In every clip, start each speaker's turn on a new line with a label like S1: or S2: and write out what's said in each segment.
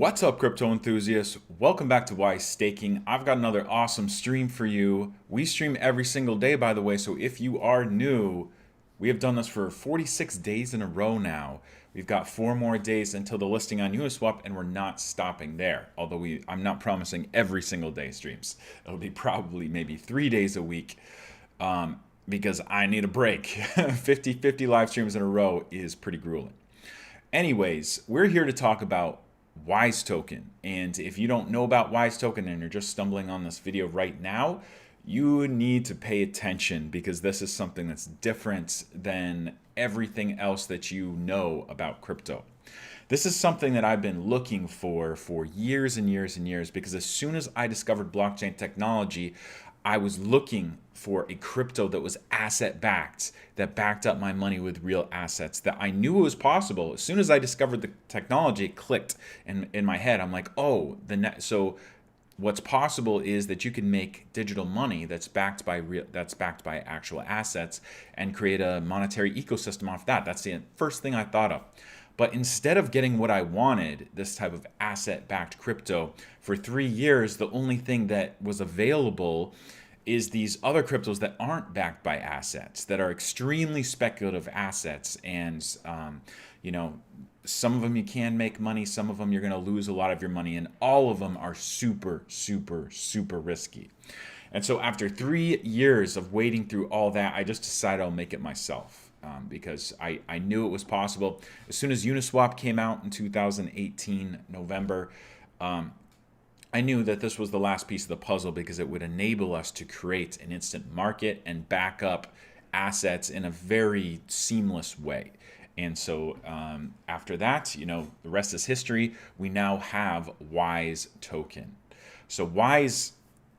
S1: What's up, crypto enthusiasts? Welcome back to Wise Staking. I've got another awesome stream for you. We stream every single day, by the way, so if you are new, we have done this for 46 days in a row now. We've got 4 more days until the listing on Uniswap, and we're not stopping there. Although I'm not promising every single day streams. It'll be probably maybe 3 days a week because I need a break. 50 live streams in a row is pretty grueling. Anyways, we're here to talk about Wise token, and if you don't know about Wise token and you're just stumbling on this video right now, you need to pay attention because this is something that's different than everything else that you know about crypto. This is something that I've been looking for years and years and years, because as soon as I discovered blockchain technology, I was looking for a crypto that was asset backed, that backed up my money with real assets, that I knew it was possible. As soon as I discovered the technology, it clicked in my head. I'm like, oh, so what's possible is that you can make digital money that's backed by actual assets and create a monetary ecosystem off that. That's the first thing I thought of. But instead of getting what I wanted, this type of asset-backed crypto, for 3 years, the only thing that was available is these other cryptos that aren't backed by assets, that are extremely speculative assets. And, some of them you can make money, some of them you're going to lose a lot of your money, and all of them are super, super, super risky. And so after 3 years of wading through all that, I just decided I'll make it myself. Because I knew it was possible. As soon as Uniswap came out in 2018, November, I knew that this was the last piece of the puzzle, because it would enable us to create an instant market and back up assets in a very seamless way. And so after that, the rest is history. We now have Wise token. So Wise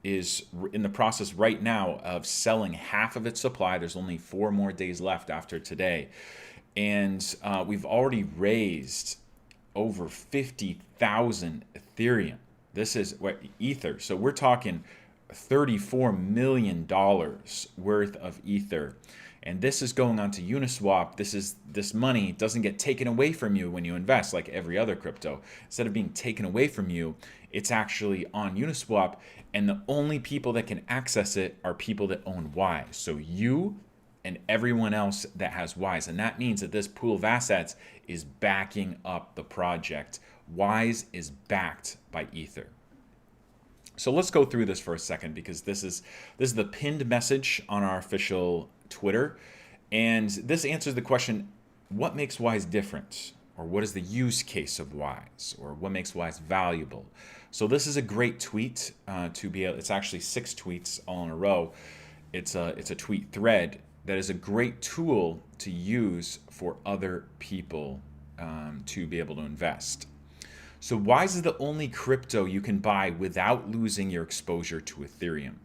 S1: is in the process right now of selling half of its supply. There's only 4 more days left after today. And we've already raised over 50,000 Ethereum. This is Ether. So we're talking $34 million worth of Ether. And this is going on to Uniswap. This money doesn't get taken away from you when you invest like every other crypto. Instead of being taken away from you, it's actually on Uniswap, and the only people that can access it are people that own Wise. So you and everyone else that has Wise. And that means that this pool of assets is backing up the project. Wise is backed by Ether. So let's go through this for a second, because this is the pinned message on our official Twitter. And this answers the question, what makes Wise different? Or what is the use case of Wise? Or what makes Wise valuable? So this is a great tweet to be able, it's actually 6 tweets all in a row. It's a tweet thread that is a great tool to use for other people to be able to invest. So Wise is the only crypto you can buy without losing your exposure to Ethereum.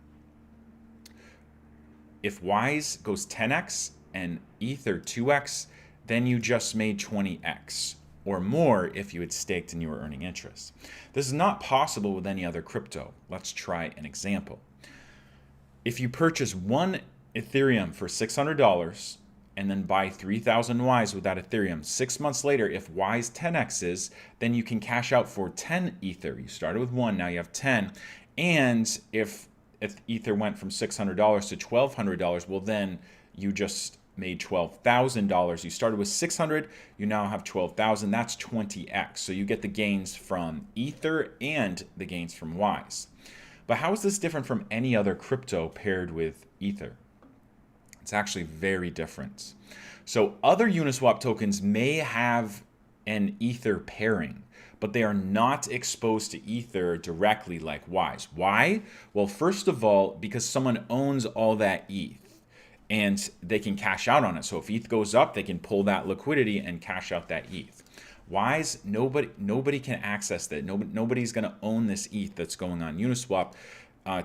S1: If Wise goes 10x and Ether 2x, then you just made 20x or more if you had staked and you were earning interest. This is not possible with any other crypto. Let's try an example. If you purchase 1 Ethereum for $600 and then buy 3,000 Wise with that Ethereum, 6 months later, if Wise 10x's, then you can cash out for 10 Ether. You started with 1, now you have 10. And if Ether went from $600 to $1,200, well, then you just made $12,000. You started with 600, you now have 12,000. That's 20x. So you get the gains from Ether and the gains from Wise. But how is this different from any other crypto paired with Ether? It's actually very different. So other Uniswap tokens may have an Ether pairing, but they are not exposed to Ether directly like Wise. Why? Well, first of all, because someone owns all that ETH and they can cash out on it. So if ETH goes up, they can pull that liquidity and cash out that ETH. Wise, nobody can access that. Nobody's going to own this ETH that's going on Uniswap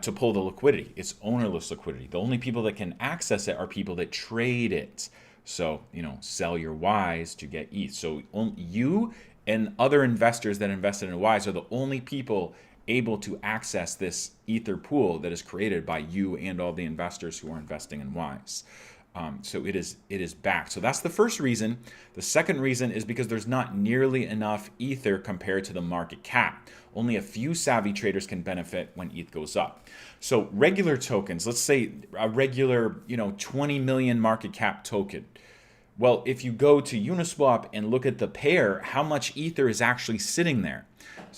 S1: to pull the liquidity. It's ownerless liquidity. The only people that can access it are people that trade it. So, sell your Wise to get ETH. So you and other investors that invested in Wise are the only people able to access this Ether pool that is created by you and all the investors who are investing in Wise. So it is back. So that's the first reason. The second reason is because there's not nearly enough Ether compared to the market cap. Only a few savvy traders can benefit when ETH goes up. So regular tokens, let's say a regular, 20 million market cap token. Well, if you go to Uniswap and look at the pair, how much Ether is actually sitting there?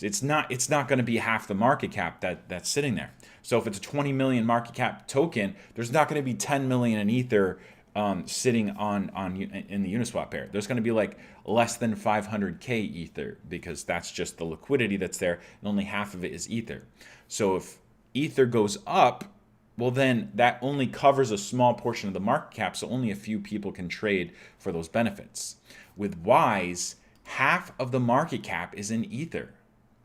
S1: It's not going to be half the market cap that's sitting there. So if it's a 20 million market cap token, there's not going to be 10 million in Ether sitting in the Uniswap pair. There's going to be like less than 500k Ether, because that's just the liquidity that's there, and only half of it is Ether. So if Ether goes up, well, then that only covers a small portion of the market cap, so only a few people can trade for those benefits. With Wise, half of the market cap is in Ether.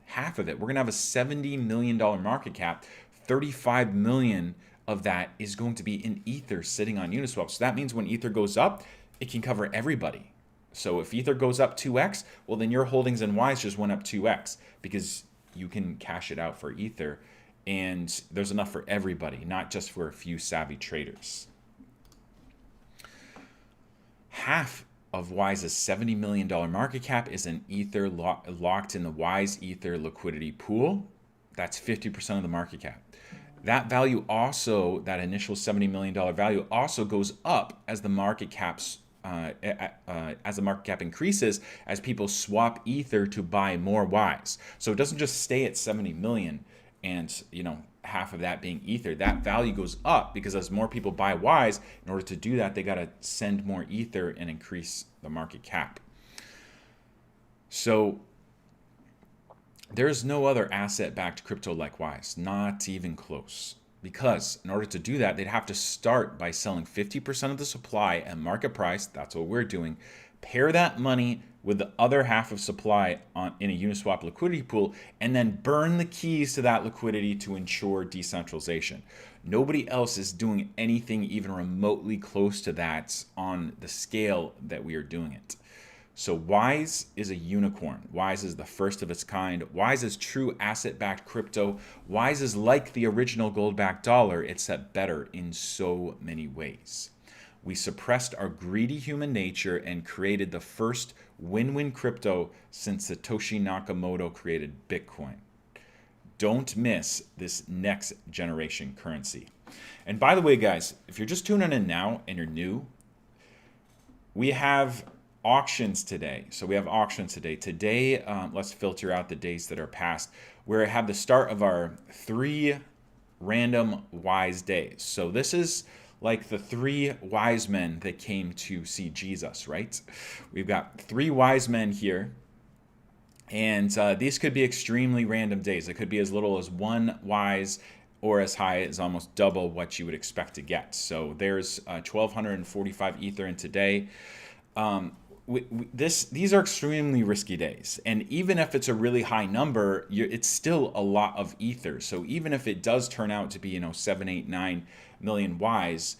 S1: Half of it. We're going to have a $70 million market cap. 35 million of that is going to be in Ether sitting on Uniswap. So that means when Ether goes up, it can cover everybody. So if Ether goes up 2x, well, then your holdings in Wise just went up 2x, because you can cash it out for Ether. And there's enough for everybody, not just for a few savvy traders. Half of Wise's $70 million market cap is in Ether, locked in the Wise Ether liquidity pool. That's 50% of the market cap. That value also, that initial $70 million value, also goes up as the market caps as the market cap increases, as people swap Ether to buy more Wise. So it doesn't just stay at 70 million and half of that being Ether. That value goes up because as more people buy Wise, in order to do that, they got to send more Ether and increase the market cap. So there's no other asset-backed crypto like Wise, not even close. Because in order to do that, they'd have to start by selling 50% of the supply at market price. That's what we're doing. Pair that money with the other half of supply in a Uniswap liquidity pool, and then burn the keys to that liquidity to ensure decentralization. Nobody else is doing anything even remotely close to that on the scale that we are doing it. So Wise is a unicorn. Wise is the first of its kind. Wise is true asset-backed crypto. Wise is like the original gold-backed dollar, except better in so many ways. We suppressed our greedy human nature and created the first win-win crypto since Satoshi Nakamoto created Bitcoin. Don't miss this next generation currency. And by the way, guys, if you're just tuning in now and you're new, we have auctions today. So we have auctions today. Today, let's filter out the days that are past, where I have the start of our 3 random Wise days. So this is like the 3 wise men that came to see Jesus, right? We've got 3 wise men here. And these could be extremely random days. It could be as little as 1 Wise or as high as almost double what you would expect to get. So there's 1,245 Ether in today. These are extremely risky days. And even if it's a really high number, it's still a lot of Ether. So even if it does turn out to be, 7, 8, 9 million Wise,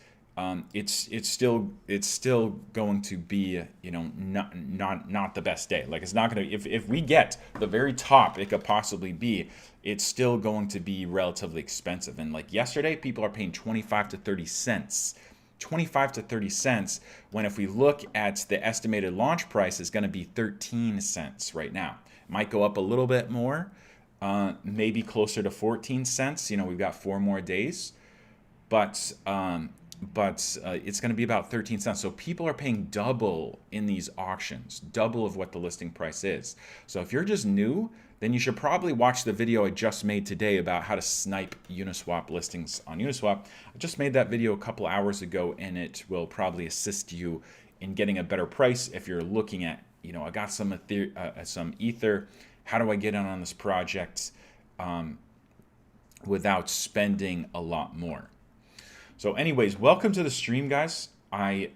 S1: it's still going to be, not the best day. Like, it's not going to, if we get the very top it could possibly be, it's still going to be relatively expensive. And like yesterday, people are paying 25 to 30 cents. 25 to 30 cents, when if we look at the estimated launch price, is going to be 13 cents right now. It might go up a little bit more, maybe closer to 14 cents. We've got 4 more days, but it's going to be about 13 cents. So people are paying double in these auctions, double of what the listing price is. So if you're just new, then you should probably watch the video I just made today about how to snipe Uniswap listings on Uniswap. I just made that video a couple hours ago, and it will probably assist you in getting a better price if you're looking at, I got some Ether. How do I get on this project without spending a lot more? So anyways, welcome to the stream, guys. I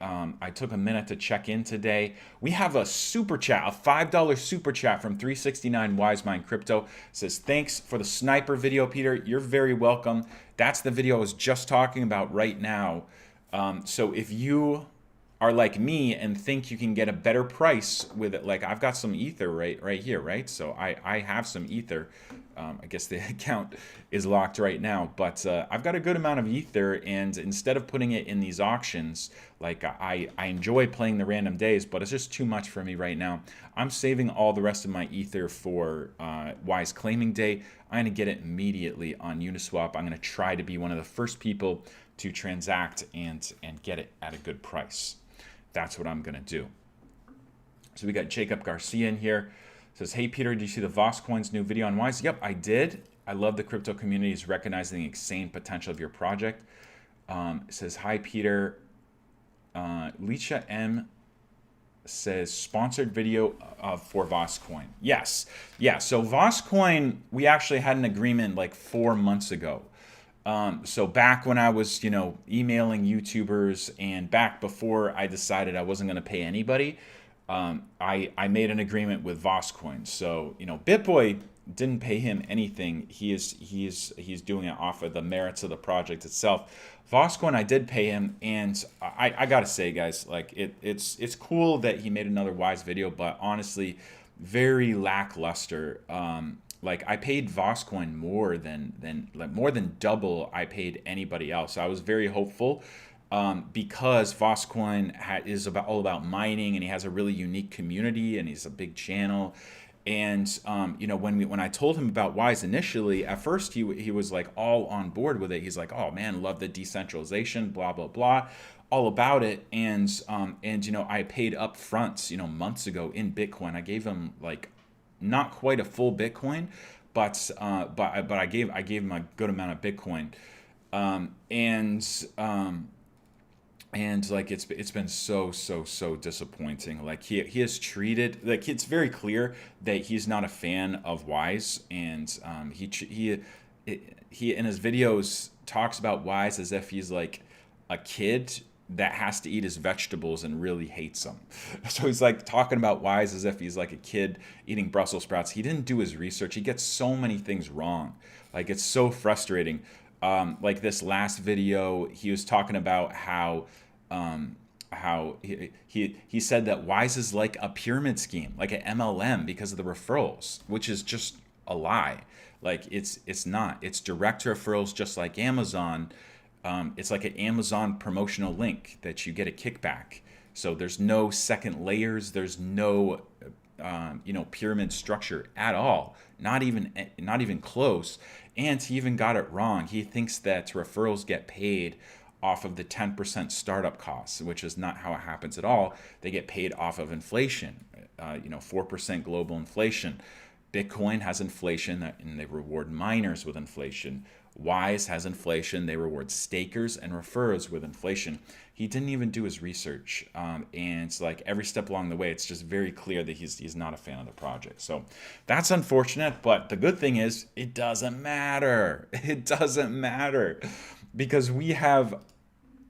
S1: took a minute to check in today. We have a super chat, a $5 super chat from 369 Wise Mind Crypto. It says, thanks for the sniper video, Peter. You're very welcome. That's the video I was just talking about right now. So if you are like me and think you can get a better price with it. Like I've got some ether right here, right? So I have some ether. I guess the account is locked right now, but I've got a good amount of ether, and instead of putting it in these auctions, like I enjoy playing the random days, but it's just too much for me right now. I'm saving all the rest of my ether for Wise claiming day. I'm going to get it immediately on Uniswap. I'm going to try to be one of the first people to transact and get it at a good price. That's what I'm going to do. So we got Jacob Garcia in here. Says, hey, Peter, did you see the Voss Coin's new video on Wise? Yep, I did. I love the crypto community is recognizing the insane potential of your project. It says, hi, Peter. Licha M says, sponsored video for Voss Coin. Yes. Yeah, so Voss Coin, we actually had an agreement like 4 months ago. So back when I was, emailing YouTubers and back before I decided I wasn't going to pay anybody, I made an agreement with Voss Coin. So, BitBoy didn't pay him anything. He's doing it off of the merits of the project itself. Voss Coin, I did pay him, and I gotta say, guys, like it's cool that he made another Wise video, but honestly, very lackluster. Like I paid Voss Coin more than double I paid anybody else. I was very hopeful. Because Voss Coin is all about mining, and he has a really unique community, and he's a big channel. And when I told him about Wise initially, at first he was like all on board with it. He's like, oh man, love the decentralization, blah blah blah, all about it. And I paid up front, months ago in Bitcoin. I gave him like not quite a full Bitcoin, but I gave him a good amount of Bitcoin. And like it's been so disappointing. Like he has treated, like it's very clear that he's not a fan of Wise, and he in his videos talks about Wise as if he's like a kid that has to eat his vegetables and really hates them. So he's like talking about Wise as if he's like a kid eating Brussels sprouts. He didn't do his research. He gets so many things wrong. Like it's so frustrating. Like this last video, he was talking about how he said that Wise is like a pyramid scheme, like an MLM, because of the referrals, which is just a lie. Like it's not. It's direct referrals, just like Amazon. It's like an Amazon promotional link that you get a kickback. So there's no second layers. There's no pyramid structure at all. Not even close. And he even got it wrong. He thinks that referrals get paid off of the 10% startup costs, which is not how it happens at all. They get paid off of inflation, 4% global inflation. Bitcoin has inflation, and they reward miners with inflation. Wise has inflation. They reward stakers and referrers with inflation. He didn't even do his research. And it's like every step along the way, it's just very clear that he's not a fan of the project. So that's unfortunate. But the good thing is it doesn't matter. It doesn't matter because we have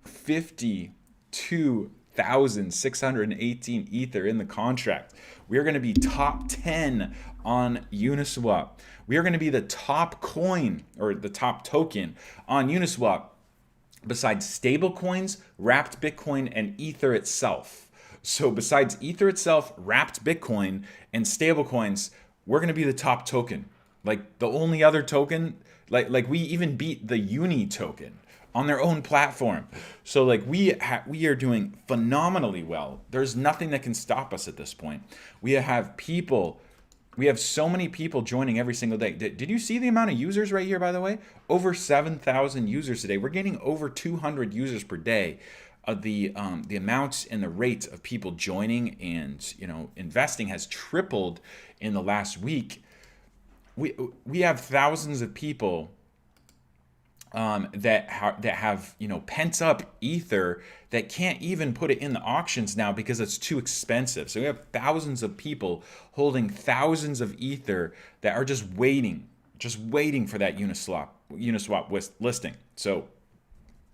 S1: 52,618 Ether in the contract. We are going to be top 10 on Uniswap. We are going to be the top coin or the top token on Uniswap besides stablecoins, wrapped Bitcoin, and Ether itself. So besides Ether itself, wrapped Bitcoin, and stablecoins, we're going to be the top token. Like the only other token, like we even beat the Uni token on their own platform. So like we are doing phenomenally well. There's nothing that can stop us at this point. We have so many people joining every single day. Did you see the amount of users right here, by the way? Over 7,000 users today. We're getting over 200 users per day. The amounts and the rate of people joining and investing has tripled in the last week. We have thousands of people that have pent up Ether that can't even put it in the auctions now because it's too expensive. So we have thousands of people holding thousands of Ether that are just waiting for that Uniswap listing. So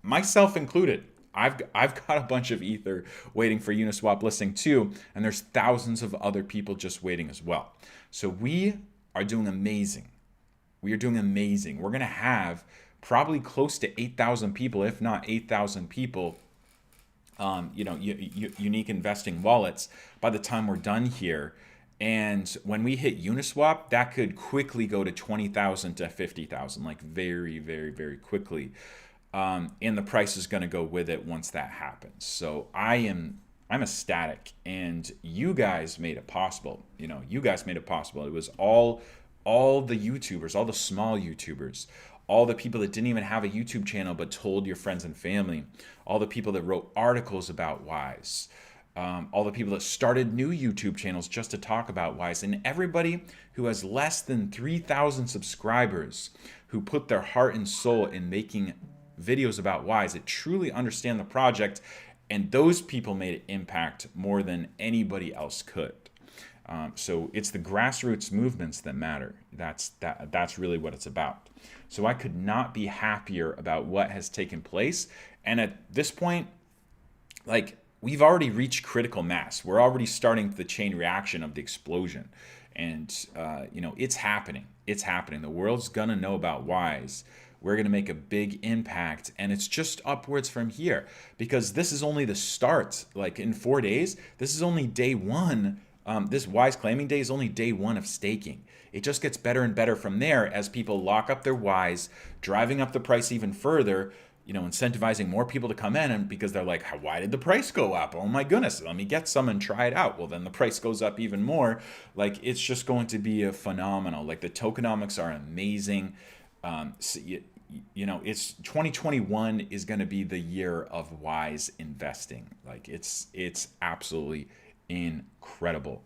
S1: myself included, I've got a bunch of Ether waiting for Uniswap listing too, and there's thousands of other people just waiting as well. So we are doing amazing. We are doing amazing. We're gonna have probably close to 8,000 people, if not 8,000 people unique investing wallets by the time we're done here. And when we hit Uniswap, that could quickly go to 20,000 to 50,000, like very, very, very quickly. And the price is going to go with it once that happens. So I'm ecstatic, and you guys made it possible. You guys made it possible. It was all the YouTubers, all the small YouTubers, all the people that didn't even have a YouTube channel but told your friends and family, all the people that wrote articles about Wise, all the people that started new YouTube channels just to talk about Wise, and everybody who has less than 3,000 subscribers who put their heart and soul in making videos about Wise, that truly understand the project, and those people made an impact more than anybody else could. So it's the grassroots movements that matter. That's really what it's about. So I could not be happier about what has taken place. And at this point, like, we've already reached critical mass. We're already starting the chain reaction of the explosion. And, it's happening. It's happening. The world's going to know about Wise. We're going to make a big impact. And it's just upwards from here, because this is only the start. Like, in 4 days, this is only day one. This Wise claiming day is only day one of staking. It just gets better and better from there as people lock up their Wise, driving up the price even further, incentivizing more people to come in, and because they're like, why did the price go up? Oh my goodness, let me get some and try it out. Well, then the price goes up even more. Like, it's just going to be a phenomenal. Like, the tokenomics are amazing. It's 2021 is going to be the year of Wise investing. Like, it's absolutely incredible.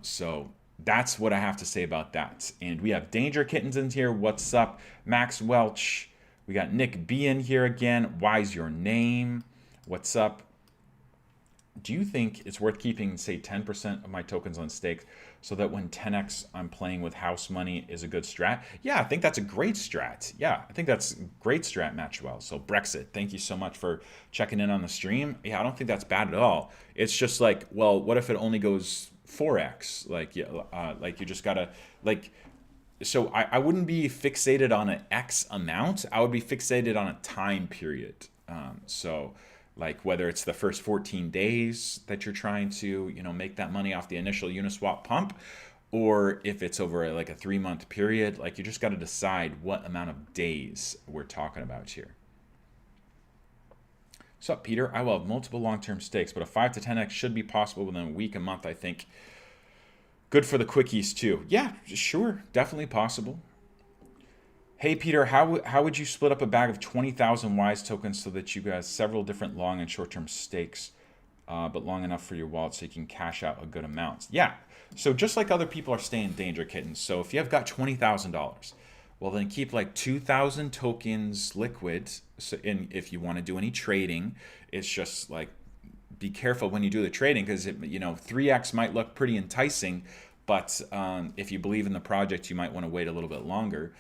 S1: So that's what I have to say about that. And we have Danger Kittens in here. What's up? Max Welch. We got Nick B in here again. Why's your name? What's up? Do you think it's worth keeping, say, 10% of my tokens on stake so that when 10x I'm playing with house money is a good strat? Yeah, I think that's a great strat. Yeah, I think that's a great strat, Matchwell. So Brexit, thank you so much for checking in on the stream. Yeah, I don't think that's bad at all. It's just like, well, what if it only goes 4x? Like, you just gotta, like, so I wouldn't be fixated on an X amount. I would be fixated on a time period. So like, whether it's the first 14 days that you're trying to, make that money off the initial Uniswap pump, or if it's over like a 3-month period, like, you just got to decide what amount of days we're talking about here. What's up, Peter? I will have multiple long-term stakes, but a 5 to 10x should be possible within a week, a month, I think. Good for the quickies too. Yeah, sure, definitely possible. Hey Peter, how would you split up a bag of 20,000 Wise tokens so that you guys several different long and short-term stakes, but long enough for your wallet so you can cash out a good amount? Yeah, so just like other people are staying Danger Kittens. So if you have got $20,000, well, then keep like 2,000 tokens liquid. So, and if you want to do any trading, it's just like, be careful when you do the trading, because 3x might look pretty enticing, but if you believe in the project, you might want to wait a little bit longer.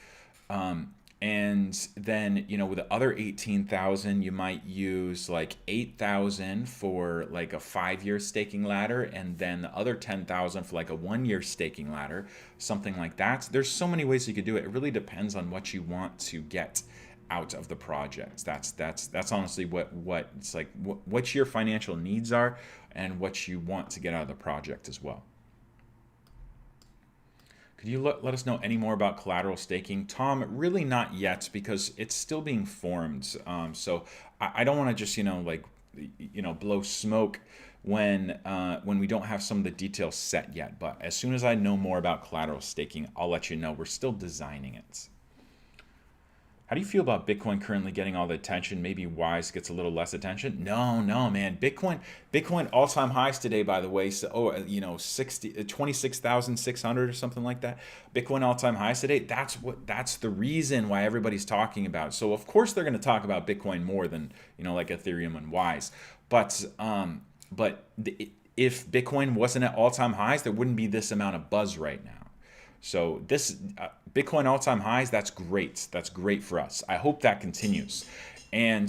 S1: And then, with the other 18,000, you might use like 8,000 for like a 5-year staking ladder, and then the other 10,000 for like a 1-year staking ladder, something like that. There's so many ways you could do it. It really depends on what you want to get out of the project. That's honestly what it's like, what your financial needs are and what you want to get out of the project as well. Could you let us know any more about collateral staking? Tom, really not yet, because it's still being formed. So I don't want to just, blow smoke when we don't have some of the details set yet. But as soon as I know more about collateral staking, I'll let you know. We're still designing it. How do you feel about Bitcoin currently getting all the attention? Maybe Wise gets a little less attention. No, man. Bitcoin all-time highs today, by the way. So, 26,600 or something like that. Bitcoin all-time highs today. That's the reason why everybody's talking about it. So of course they're going to talk about Bitcoin more than like Ethereum and Wise. But if Bitcoin wasn't at all-time highs, there wouldn't be this amount of buzz right now. So this Bitcoin all-time highs, that's great. That's great for us. I hope that continues. And,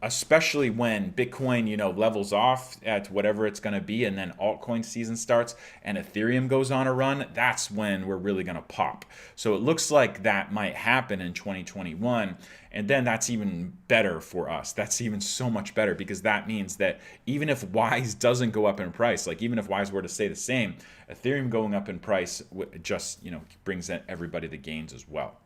S1: especially when Bitcoin, levels off at whatever it's going to be, and then altcoin season starts and Ethereum goes on a run, that's when we're really going to pop. So it looks like that might happen in 2021. And then that's even better for us. That's even so much better, because that means that even if Wise doesn't go up in price, like even if Wise were to stay the same, Ethereum going up in price just, brings everybody the gains as well.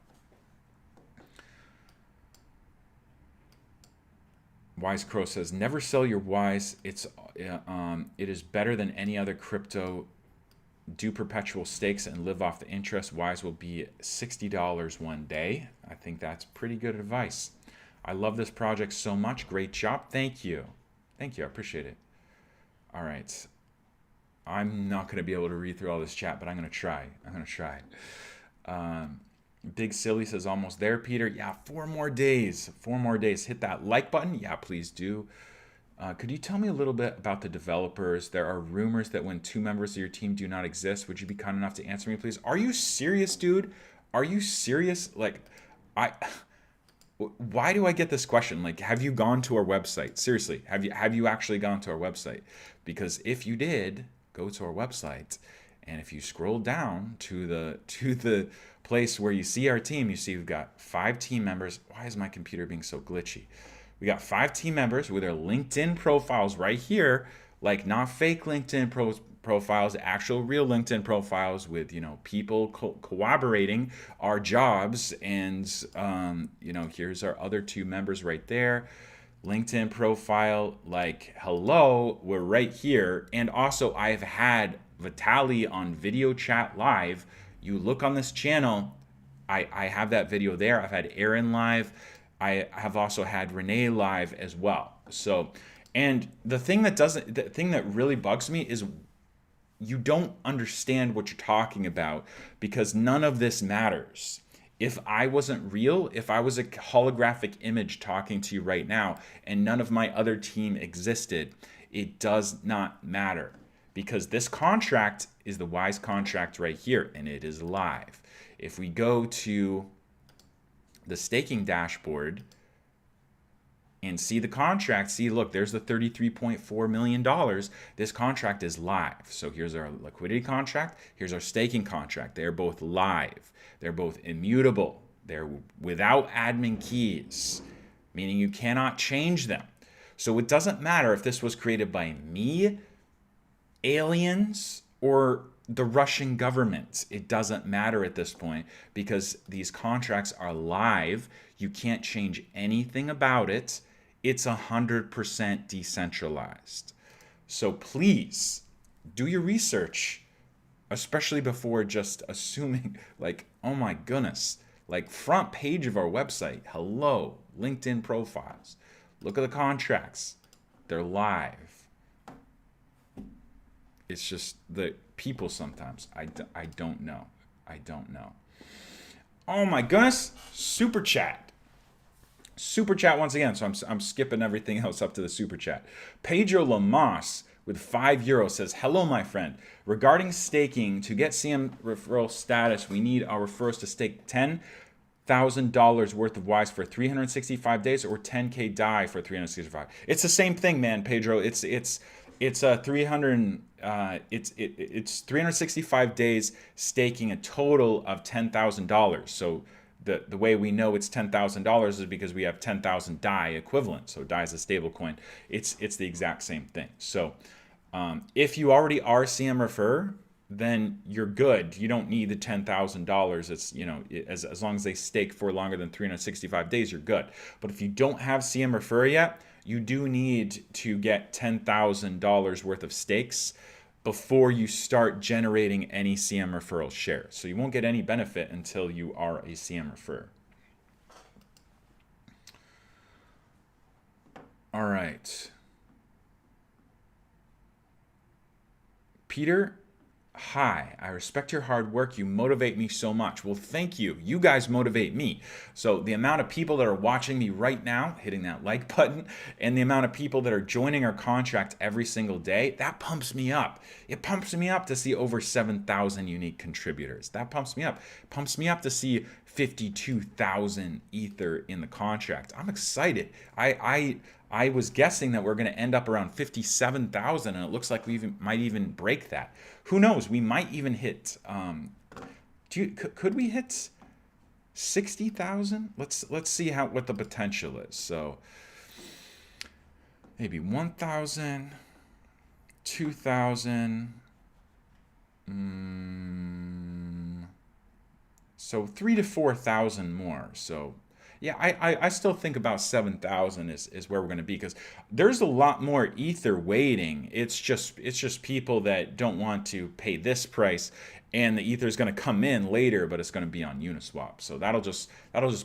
S1: Wise Crow says, never sell your Wise. It is better than any other crypto. Do perpetual stakes and live off the interest. Wise will be $60 one day. I think that's pretty good advice. I love this project so much. Great job. Thank you. Thank you. I appreciate it. All right. I'm not going to be able to read through all this chat, but I'm going to try. Big Silly says, almost there, Peter. Yeah, 4 more days. 4 more days. Hit that like button. Yeah, please do. Could you tell me a little bit about the developers? There are rumors that when 2 members of your team do not exist, would you be kind enough to answer me, please? Are you serious, dude? Are you serious? Why do I get this question? Like, have you gone to our website? Seriously, have you actually gone to our website? Because if you did, go to our website, and if you scroll down to the place where you see our team, you see we've got 5 team members. Why is my computer being so glitchy? We got 5 team members with their LinkedIn profiles right here, like not fake LinkedIn profiles, actual real LinkedIn profiles with, people corroborating our jobs. And, here's our other 2 members right there. LinkedIn profile, like, hello, we're right here. And also I've had Vitali on video chat live. You look on this channel, I have that video there. I've had Aaron live. I have also had Renee live as well. So, and the thing that really bugs me is you don't understand what you're talking about, because none of this matters. If I wasn't real, if I was a holographic image talking to you right now and none of my other team existed, it does not matter, because this contract is the Wise contract right here, and it is live. If we go to the staking dashboard and see the contract, see, look, there's the $33.4 million. This contract is live. So here's our liquidity contract. Here's our staking contract. They're both live. They're both immutable. They're without admin keys, meaning you cannot change them. So it doesn't matter if this was created by me, aliens, or the Russian government. It doesn't matter at this point, because these contracts are live. You can't change anything about it. It's 100% decentralized. So please do your research, especially before just assuming, like, oh my goodness, like, front page of our website, hello, LinkedIn profiles. Look at the contracts. They're live. It's just the people sometimes. I don't know. I don't know. Oh my goodness. Super chat. Super chat once again. So I'm skipping everything else up to the super chat. Pedro Lamas with €5 says, hello, my friend. Regarding staking, to get CM referral status, we need our referrals to stake $10,000 worth of Wise for 365 days, or 10K DAI for 365. It's the same thing, man, Pedro. It's 365 days staking a total of $10,000. So the way we know it's $10,000 is because we have 10,000 DAI equivalent. So DAI is a stable coin. It's the exact same thing. So if you already are CM refer, then you're good. You don't need the $10,000. It's, as long as they stake for longer than 365 days, you're good. But if you don't have CM refer yet, you do need to get $10,000 worth of stakes before you start generating any CM referral shares. So you won't get any benefit until you are a CM refer. All right. Peter, Hi, I respect your hard work. You motivate me so much. Well, thank you. You guys motivate me. So, the amount of people that are watching me right now, hitting that like button, and the amount of people that are joining our contract every single day, that pumps me up. It pumps me up to see over 7,000 unique contributors. That pumps me up. Pumps me up to see 52,000 ether in the contract. I'm excited. I was guessing that we're going to end up around 57,000, and it looks like might even break that. Who knows? We might even hit. Could we hit 60,000? Let's see what the potential is. So maybe 1,000, 2,000. So 3 to 4,000 more. So yeah, I still think about 7,000 is where we're going to be, because there's a lot more ether waiting. It's just people that don't want to pay this price, and the ether is going to come in later, but it's going to be on Uniswap. So that'll just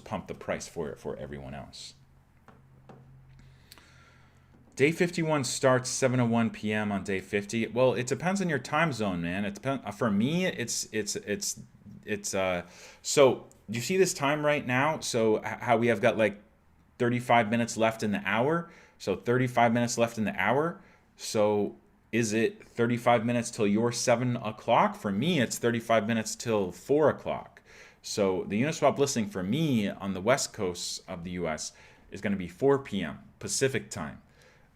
S1: pump the price for everyone else. Day 51 starts 7:01 p.m. on day 50. Well, it depends on your time zone, man. It depends. For me, so do you see this time right now? So how we have got like 35 minutes left in the hour. So 35 minutes left in the hour. So is it 35 minutes till your 7 o'clock? For me, it's 35 minutes till 4 o'clock. So the Uniswap listing for me on the west coast of the US is going to be 4 p.m. Pacific time.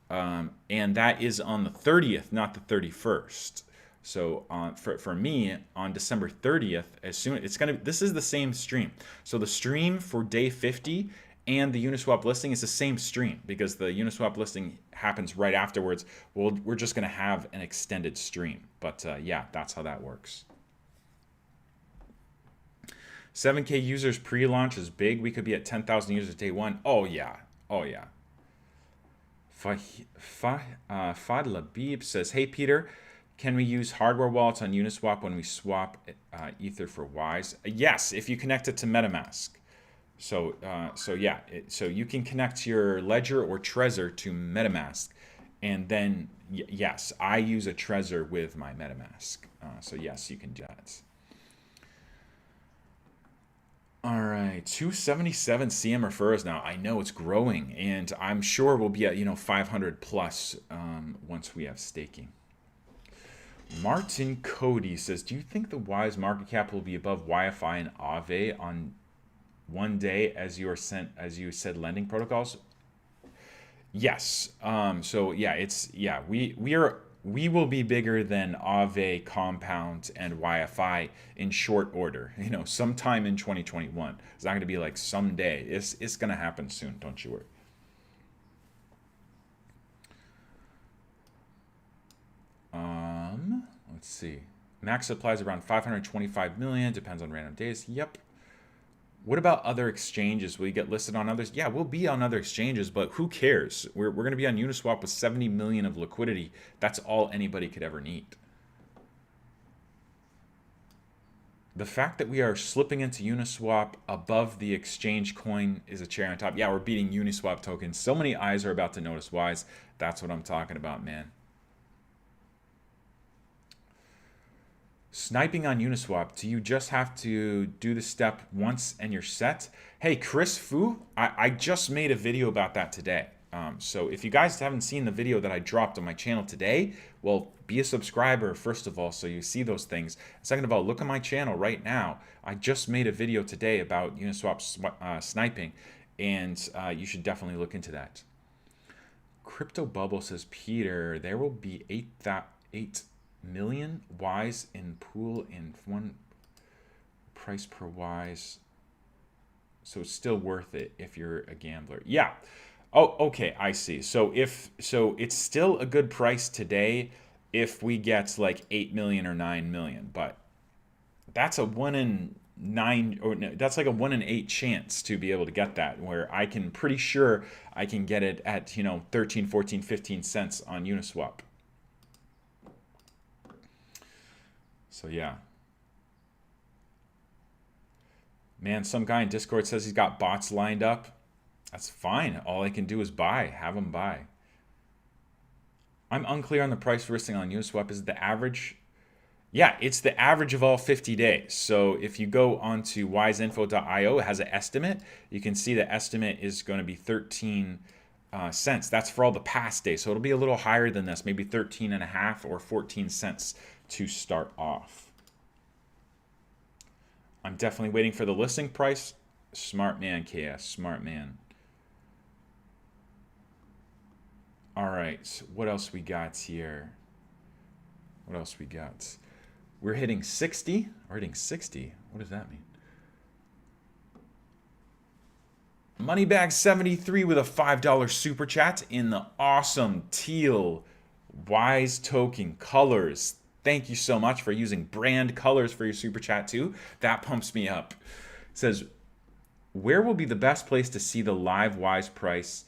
S1: And that is on the 30th, not the 31st. So for me on December 30th, this is the same stream. So the stream for day 50 and the Uniswap listing is the same stream, because the Uniswap listing happens right afterwards. We're just going to have an extended stream. But yeah, that's how that works. 7K users pre-launch is big. We could be at 10,000 users day one. Oh yeah. Oh yeah. Fadla Beep says, hey Peter, can we use hardware wallets on Uniswap when we swap Ether for Wise? Yes, if you connect it to MetaMask. So you can connect your Ledger or Trezor to MetaMask, and then yes, I use a Trezor with my MetaMask. So yes, you can do that. All right, 277 CM referrals now. I know it's growing, and I'm sure we'll be at 500 plus once we have staking. Martin Cody says, do you think the Wise market cap will be above YFI and Aave on one day as you said lending protocols? Yes. So yeah, we will be bigger than Aave, Compound, and YFI in short order. Sometime in 2021. It's not going to be like someday. It's going to happen soon. Don't you worry. Let's see. Max supply is around 525 million. Depends on random days. Yep. What about other exchanges? Will you get listed on others? Yeah, we'll be on other exchanges, but who cares? We're going to be on Uniswap with 70 million of liquidity. That's all anybody could ever need. The fact that we are slipping into Uniswap above the exchange coin is a cherry on top. Yeah, we're beating Uniswap tokens. So many eyes are about to notice Wise. That's what I'm talking about, man. Sniping on Uniswap, do you just have to do the step once and you're set? Hey, Chris Fu, I just made a video about that today. So if you guys haven't seen the video that I dropped on my channel today, well, be a subscriber, first of all, so you see those things. Second of all, look at my channel right now. I just made a video today about Uniswap sniping, and you should definitely look into that. Crypto Bubble says, Peter, there will be 8 million Wise in pool in one price per Wise, so it's still worth it if you're a gambler. Yeah. Oh, okay, I see. So it's still a good price today if we get like 8 million or 9 million, but that's a 1 in 9, or no, that's like a 1 in 8 chance to be able to get that, where I can pretty sure I can get it at 13, 14, 15 cents on Uniswap. So yeah. Man, some guy in Discord says he's got bots lined up. That's fine. All I can do is buy. Have them buy. I'm unclear on the price for listing on Uniswap. Is it the average? Yeah, it's the average of all 50 days. So if you go onto wiseinfo.io, it has an estimate. You can see the estimate is going to be 13 cents. That's for all the past days. So it'll be a little higher than this, maybe 13 and a half or 14 cents to start off. I'm definitely waiting for the listing price. Smart man, KS, smart man. All right, what else we got here? What else we got? We're hitting 60. We're hitting 60. What does that mean? Moneybag73 with a $5 super chat in the awesome teal wise token colors. Thank you so much for using brand colors for your super chat too. That pumps me up. It says, where will be the best place to see the live wise price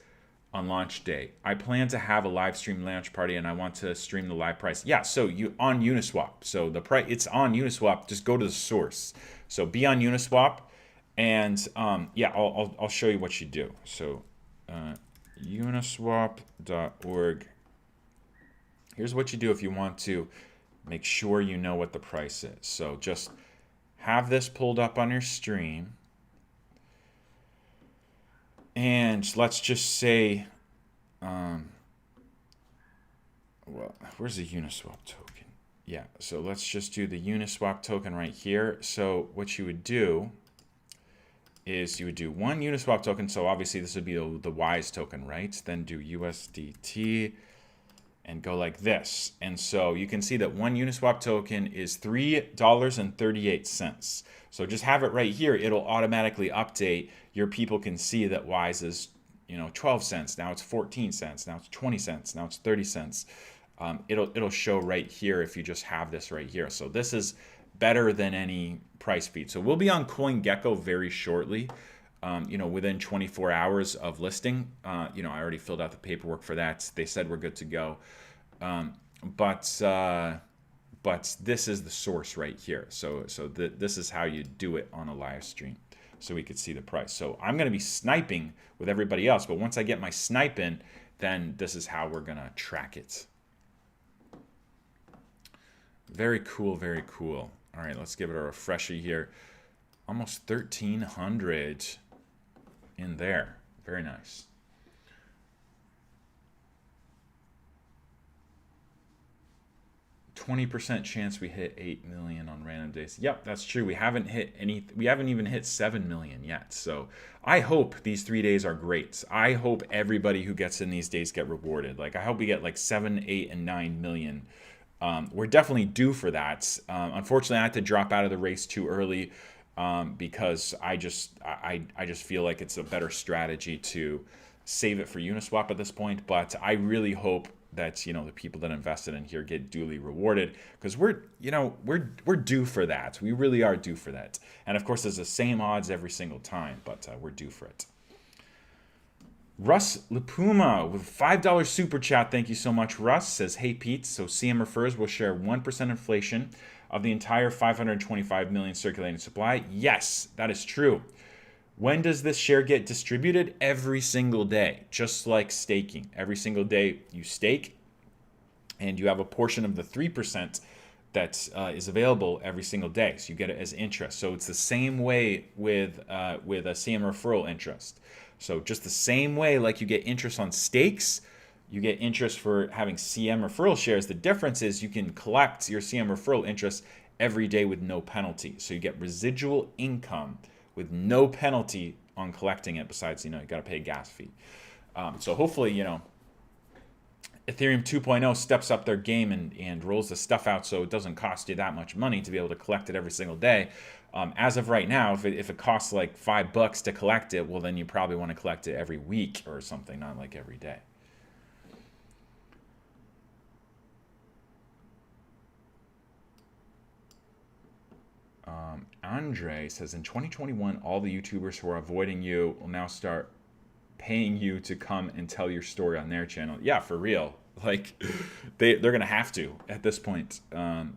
S1: on launch day? I plan to have a live stream launch party and I want to stream the live price. Yeah, so you on Uniswap. So the price, it's on Uniswap. Just go to the source. So be on Uniswap, and yeah, I'll show you what you do. So uniswap.org. Here's what you do if you want to make sure you know what the price is. So just have this pulled up on your stream. And let's just say, well, where's the Uniswap token? Yeah, so let's just do the Uniswap token right here. So what you would do is you would do one Uniswap token. So obviously this would be the WISE token, right? Then do USDT and go like this. And so you can see that one Uniswap token is $3.38. So just have it right here. It'll automatically update. Your people can see that WISE is, 12 cents. Now it's 14 cents. Now it's 20 cents. Now it's 30 cents. It'll show right here if you just have this right here. So this is better than any price feed. So we'll be on CoinGecko very shortly. Within 24 hours of listing. I already filled out the paperwork for that. They said we're good to go. But this is the source right here. So this is how you do it on a live stream, so we could see the price. So I'm going to be sniping with everybody else, but once I get my snipe in, then this is how we're going to track it. Very cool, very cool. All right, let's give it a refresher here. Almost 1,300 in there. Very nice. %20 chance we hit 8 million on random days. Yep, that's true. We haven't hit we haven't even hit 7 million yet. So I hope these 3 days are great. I hope everybody who gets in these days get rewarded. Like I hope we get like 7, 8, and 9 million. We're definitely due for that. Unfortunately, I had to drop out of the race too early because I just feel like it's a better strategy to save it for Uniswap at this point. But I really hope that the people that invested in here get duly rewarded, because we're due for that. We really are due for that. And of course, there's the same odds every single time, but we're due for it. Russ Lipuma with $5 super chat. Thank you so much, Russ. Says, hey, Pete, so CM refers will share 1% inflation of the entire 525 million circulating supply. Yes, that is true. When does this share get distributed? Every single day, just like staking. Every single day you stake, and you have a portion of the 3% that is available every single day. So you get it as interest. So it's the same way with a CM referral interest. So just the same way like you get interest on stakes, you get interest for having CM referral shares. The difference is you can collect your CM referral interest every day with no penalty. So you get residual income with no penalty on collecting it, besides, you got to pay a gas fee. So hopefully, Ethereum 2.0 steps up their game and rolls the stuff out so it doesn't cost you that much money to be able to collect it every single day. As of right now, if it costs like $5 to collect it, well, then you probably want to collect it every week or something, not like every day. Andre says, in 2021, all the YouTubers who are avoiding you will now start paying you to come and tell your story on their channel. Yeah, for real. Like they're gonna have to at this point,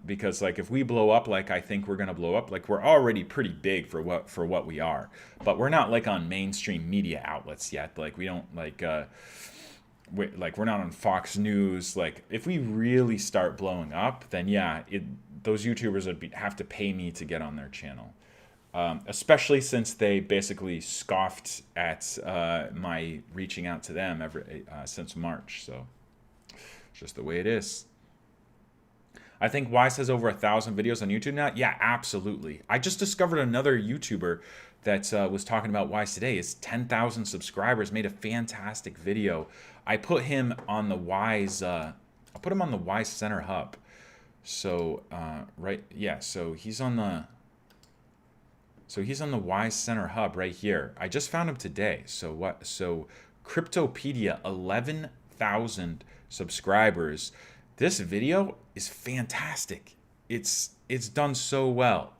S1: because like if we blow up like I think we're gonna blow up, like we're already pretty big for what we are, but we're not like on mainstream media outlets yet. Like we don't we're not on Fox News. Like if we really start blowing up, then yeah, those YouTubers would have to pay me to get on their channel. Especially since they basically scoffed at my reaching out to them since March. So it's just the way it is. I think Wise has over 1,000 videos on YouTube now. Yeah, absolutely. I just discovered another YouTuber that was talking about Wise today. Is 10,000 subscribers, made a fantastic video. I put him on the Wise. I put him on the Wise Center Hub. So right, yeah. So he's on the. So he's on the Wise Center Hub right here. I just found him today. So what? So Cryptopedia, 11,000 subscribers. This video is fantastic. It's done so well.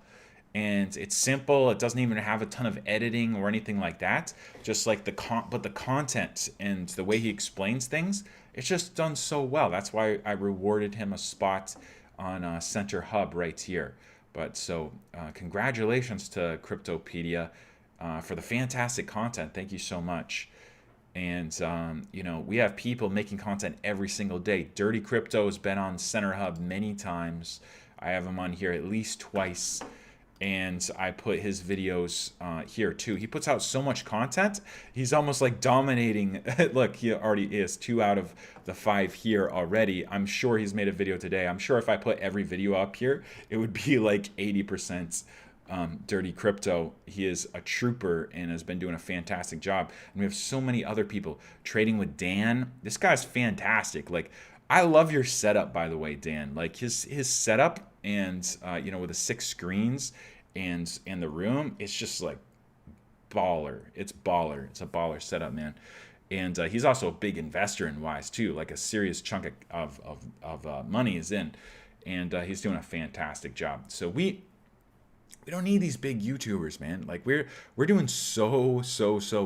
S1: And it's simple. It doesn't even have a ton of editing or anything like that. Just like the content and the way he explains things, it's just done so well. That's why I rewarded him a spot on Center Hub right here. But so congratulations to Cryptopedia for the fantastic content. Thank you so much. And you know, we have people making content every single day. Dirty Crypto has been on Center Hub many times. I have him on here at least twice. And I put his videos here too. He puts out so much content. He's almost like dominating. Look, he already is 2 out of the 5 here already. I'm sure he's made a video today. I'm sure if I put every video up here, it would be like 80% Dirty Crypto. He is a trooper and has been doing a fantastic job. And we have so many other people. Trading with Dan. This guy's fantastic. Like, I love your setup, by the way, Dan. Like his setup and you know, with the 6 screens and the room, it's just like baller. It's baller. It's a baller setup, man. And he's also a big investor in Wise too. Like a serious chunk of money is in, and he's doing a fantastic job. So we don't need these big YouTubers, man. Like we're doing so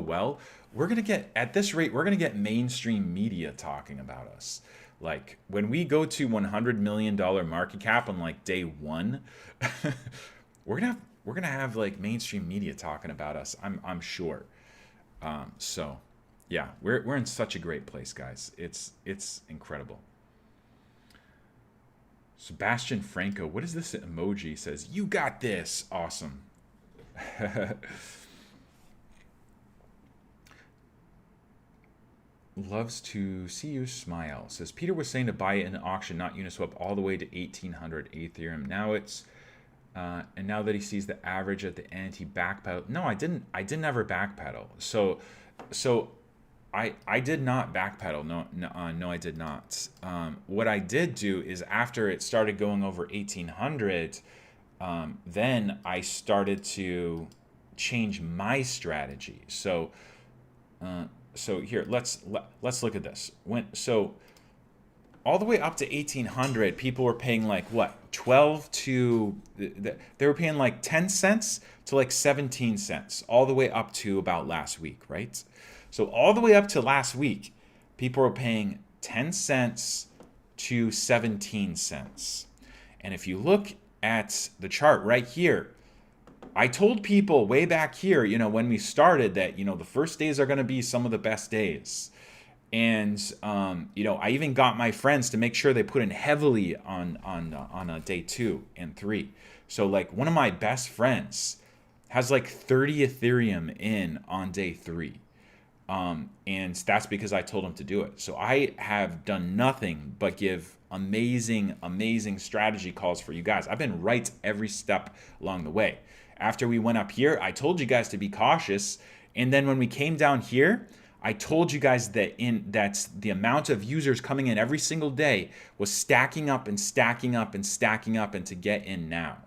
S1: well. We're gonna get, at this rate, we're gonna get mainstream media talking about us. Like when we go to $100 million market cap on like day 1, we're gonna have like mainstream media talking about us. I'm sure. So yeah, we're in such a great place, guys. It's incredible. Sebastian Franco, what is this emoji? Says, you got this. Awesome. Loves to see you smile. Says, Peter was saying to buy it in an auction, not Uniswap, all the way to 1,800 ethereum. Now it's and now that he sees the average at the end, he backpedaled. No, I didn't ever backpedal. So I did not backpedal. No, I did not. What I did do is after it started going over 1,800, then I started to change my strategy. So here, let's look at this. So all the way up to 1,800, people were paying like what, 12 to, they were paying like 10 cents to like 17 cents, all the way up to about last week, right? So all the way up to last week, people were paying 10 cents to 17 cents. And if you look at the chart right here, I told people way back here, you know, when we started that, you know, the first days are going to be some of the best days. And, you know, I even got my friends to make sure they put in heavily on day 2 and 3. So like one of my best friends has like 30 Ethereum in on day 3. And that's because I told him to do it. So I have done nothing but give amazing strategy calls for you guys. I've been right every step along the way. After we went up here, I told you guys to be cautious. And then when we came down here, I told you guys that the amount of users coming in every single day was stacking up and stacking up and stacking up, and to get in now.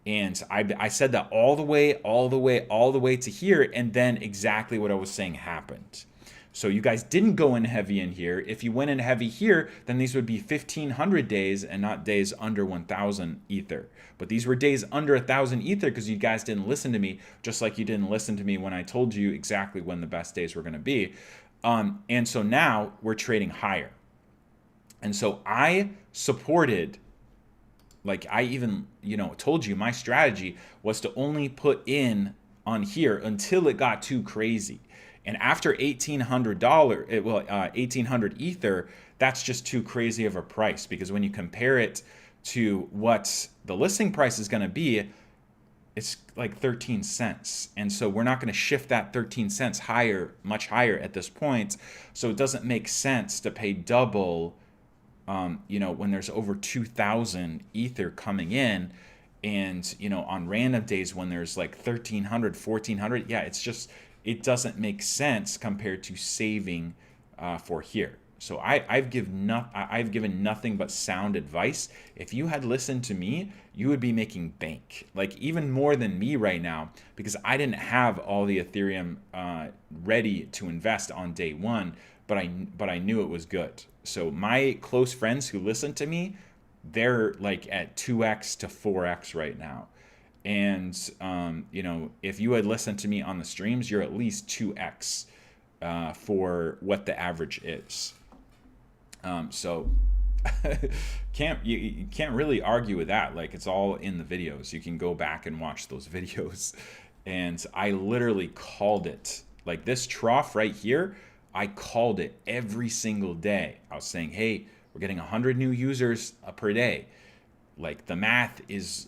S1: And I said that all the way to here, and then exactly what I was saying happened. So you guys didn't go in heavy in here. If you went in heavy here, then these would be 1,500 days and not days under 1,000 ether. But these were days under 1,000 ether because you guys didn't listen to me, just like you didn't listen to me when I told you exactly when the best days were going to be. And so now we're trading higher. And so I supported, like I even, you know, told you my strategy was to only put in on here until it got too crazy. And after $1,800, 1,800 ether, that's just too crazy of a price, because when you compare it to what the listing price is going to be, it's like 13 cents. And so we're not going to shift that 13 cents higher, much higher at this point. So it doesn't make sense to pay double, you know, when there's over 2,000 ether coming in. And, you know, on random days when there's like 1,300, 1,400, yeah, it's just, it doesn't make sense compared to saving for here. So I've given nothing but sound advice. If you had listened to me, you would be making bank, like even more than me right now, because I didn't have all the Ethereum ready to invest on day one, but I knew it was good. So my close friends who listen to me, they're like at 2x to 4x right now. And you know, if you had listened to me on the streams, you're at least 2x for what the average is. So you can't really argue with that. Like, it's all in the videos. You can go back and watch those videos. And I literally called it. Like this trough right here, I called it every single day. I was saying, hey, we're getting 100 new users per day. Like the math is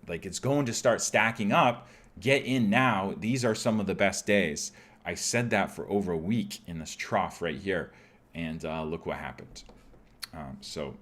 S1: like it's going to start stacking up. Get in now. These are some of the best days. I said that for over a week in this trough right here. And look what happened. So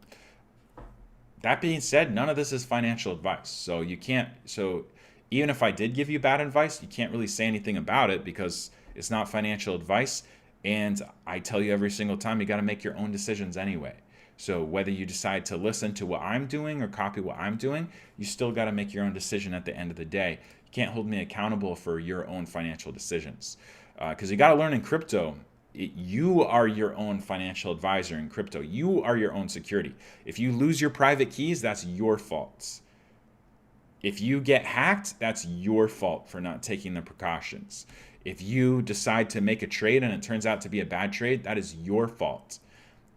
S1: that being said, none of this is financial advice. So you can't, so even if I did give you bad advice, you can't really say anything about it because it's not financial advice. And I tell you every single time, you got to make your own decisions anyway. So whether you decide to listen to what I'm doing or copy what I'm doing, you still got to make your own decision at the end of the day. You can't hold me accountable for your own financial decisions. Because you got to learn in crypto, you are your own financial advisor in crypto. You are your own security. If you lose your private keys, that's your fault. If you get hacked, that's your fault for not taking the precautions. If you decide to make a trade and it turns out to be a bad trade, that is your fault.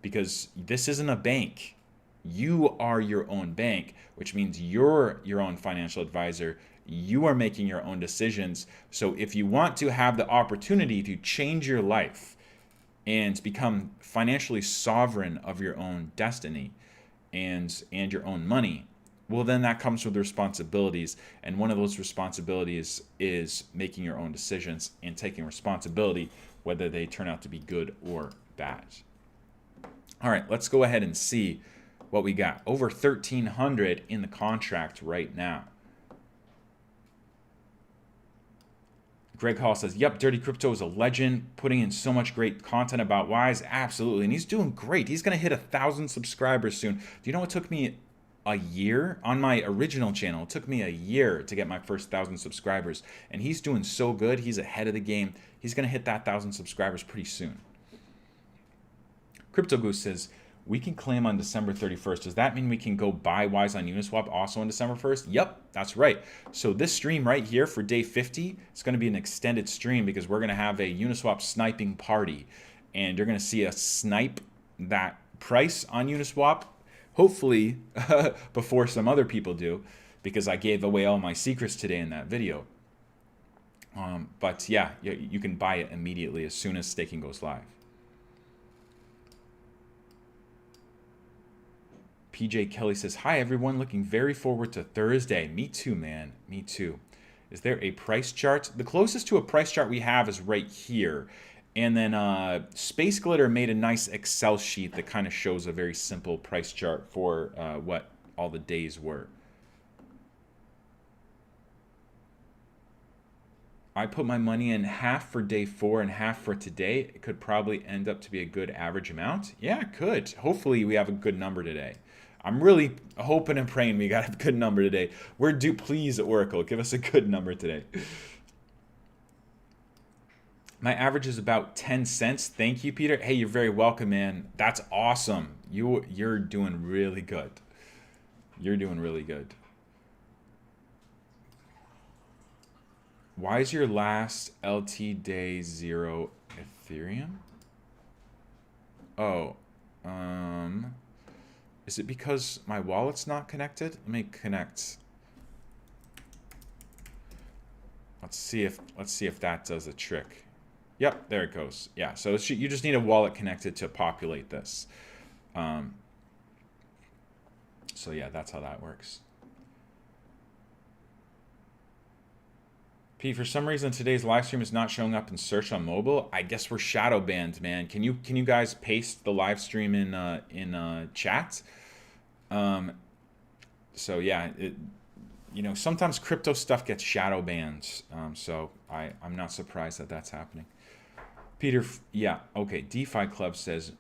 S1: Because this isn't a bank. You are your own bank, which means you're your own financial advisor. You are making your own decisions. So if you want to have the opportunity to change your life and become financially sovereign of your own destiny and your own money, well, then that comes with responsibilities. And one of those responsibilities is making your own decisions and taking responsibility, whether they turn out to be good or bad. All right, let's go ahead and see what we got. Over 1,300 in the contract right now. Greg Hall says, yep, Dirty Crypto is a legend, putting in so much great content about Wise. Absolutely. And he's doing great. He's going to hit 1,000 subscribers soon. Do you know what took me a year on my original channel? It took me a year to get my first 1,000 subscribers. And he's doing so good. He's ahead of the game. He's going to hit that 1,000 subscribers pretty soon. Crypto Goose says, we can claim on December 31st. Does that mean we can go buy Wise on Uniswap also on December 1st? Yep, that's right. So this stream right here for day 50 is going to be an extended stream because we're going to have a Uniswap sniping party. And you're going to see us snipe that price on Uniswap, hopefully before some other people do, because I gave away all my secrets today in that video. But yeah, you can buy it immediately as soon as staking goes live. PJ Kelly says, hi everyone, looking very forward to Thursday. Me too, man. Me too. Is there a price chart? The closest to a price chart we have is right here. And then Space Glitter made a nice Excel sheet that kind of shows a very simple price chart for what all the days were. I put my money in half for day 4 and half for today. It could probably end up to be a good average amount. Yeah, it could. Hopefully we have a good number today. I'm really hoping and praying we got a good number today. We're due, please, Oracle, give us a good number today. My average is about 10 cents. Thank you, Peter. Hey, you're very welcome, man. That's awesome. You're doing really good. You're doing really good. Why is your last LT day 0 Ethereum? Oh, is it because my wallet's not connected? Let me connect. Let's see if that does a trick. Yep, there it goes. Yeah, so you just need a wallet connected to populate this. So So yeah, that's how that works. Pete, for some reason today's live stream is not showing up in search on mobile. I guess we're shadow banned, man. Can you guys paste the live stream in chat? So yeah, sometimes crypto stuff gets shadow banned. So I'm not surprised that that's happening. Peter, yeah, okay. DeFi Club says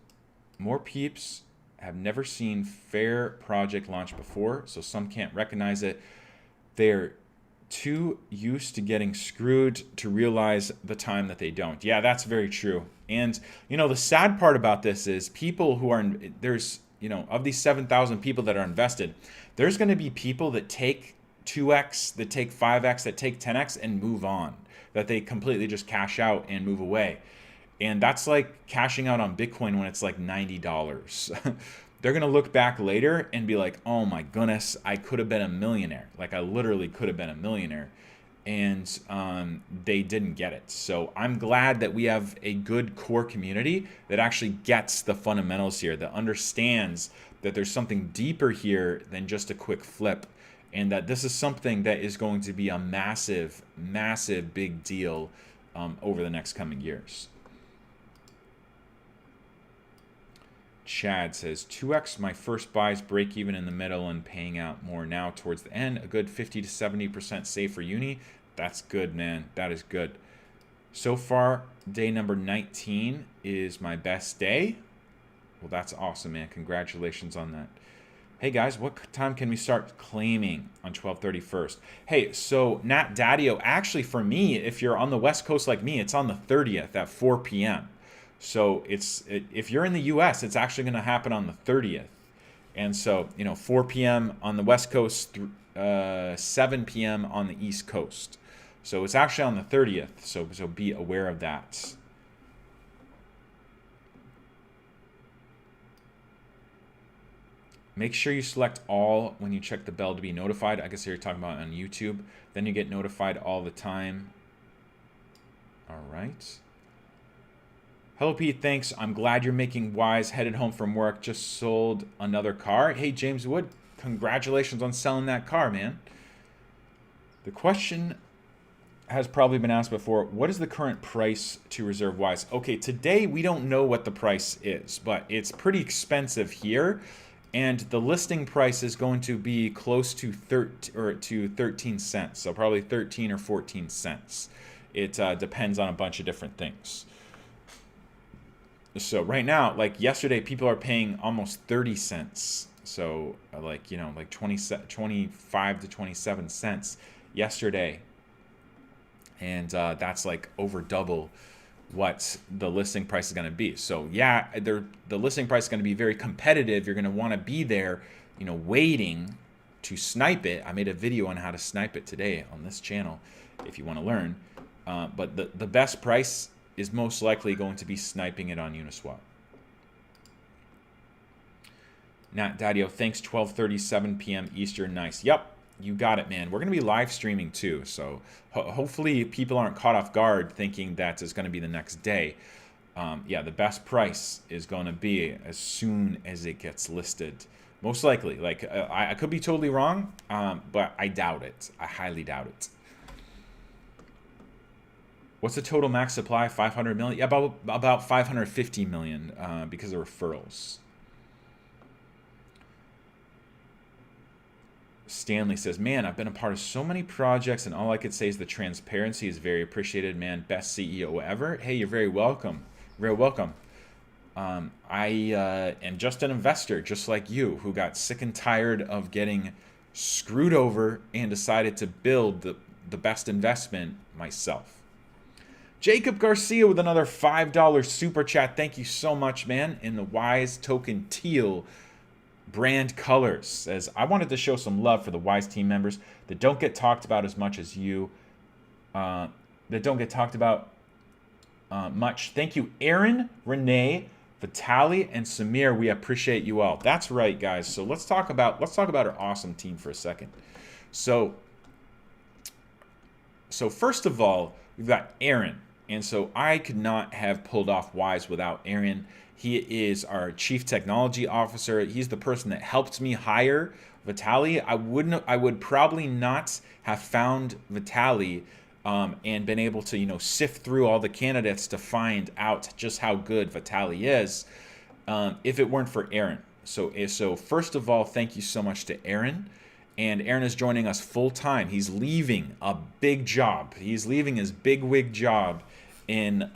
S1: more peeps have never seen fair project launch before, so some can't recognize it. They're too used to getting screwed to realize the time that they don't. Yeah, that's very true. And the sad part about this is people who are there's of these 7,000 people that are invested, there's going to be people that take 2x, that take 5x, that take 10x and move on, that they completely just cash out and move away. And that's like cashing out on Bitcoin when it's like $90. They're going to look back later and be like, oh my goodness, I could have been a millionaire. Like I literally could have been a millionaire. And they didn't get it. So I'm glad that we have a good core community that actually gets the fundamentals here, that understands that there's something deeper here than just a quick flip. And that this is something that is going to be a massive, massive big deal over the next coming years. Chad says 2x my first buys break even in the middle and paying out more now towards the end. A good 50 to 70% save for uni. That's good, man. That is good. So far, day number 19 is my best day. Well, that's awesome, man. Congratulations on that. Hey guys, what time can we start claiming on 12/31? Hey, so Nat Daddio, actually for me, if you're on the West Coast like me, it's on the 30th at 4 p.m. So if you're in the US, it's actually going to happen on the 30th. And so, 4 p.m. on the West Coast, 7 p.m. on the East Coast. So it's actually on the 30th. So be aware of that. Make sure you select all when you check the bell to be notified. I guess you're talking about on YouTube. Then you get notified all the time. All right. Hello, Pete. Thanks. I'm glad you're making wise. Headed home from work. Just sold another car. Hey, James Wood. Congratulations on selling that car, man. The question has probably been asked before. What is the current price to reserve wise? Okay, today we don't know what the price is, but it's pretty expensive here. And the listing price is going to be close to 13 cents. So probably 13 or 14 cents. It depends on a bunch of different things. So right now, like yesterday, people are paying almost 30 cents. So like 25 to 27 cents yesterday. And that's like over double what the listing price is going to be. So yeah, the listing price is going to be very competitive. You're going to want to be there, waiting to snipe it. I made a video on how to snipe it today on this channel if you want to learn. But the best price is most likely going to be sniping it on Uniswap. Nat Daddio, thanks. 12:37 p.m. Eastern. Nice. Yep, you got it, man. We're going to be live streaming too. So hopefully people aren't caught off guard thinking that it's going to be the next day. Yeah, the best price is going to be as soon as it gets listed. Most likely. Like I could be totally wrong, but I doubt it. I highly doubt it. What's the total max supply? 500 million? Yeah, about 550 million because of referrals. Stanley says, man, I've been a part of so many projects and all I could say is the transparency is very appreciated, man. Best CEO ever. Hey, you're very welcome. Very welcome. I am just an investor, just like you, who got sick and tired of getting screwed over and decided to build the best investment myself. Jacob Garcia with another $5 super chat. Thank you so much, man. In the Wise Token Teal brand colors. Says, I wanted to show some love for the Wise team members that don't get talked about as much as you. That don't get talked about much. Thank you, Aaron, Renee, Vitali, and Samir. We appreciate you all. That's right, guys. So let's talk about our awesome team for a second. So first of all, we've got Aaron. And so I could not have pulled off Wise without Aaron. He is our chief technology officer. He's the person that helped me hire Vitali. I would probably not have found Vitali and been able to, sift through all the candidates to find out just how good Vitali is if it weren't for Aaron. So first of all, thank you so much to Aaron. And Aaron is joining us full time. He's leaving a big job. He's leaving his big wig job in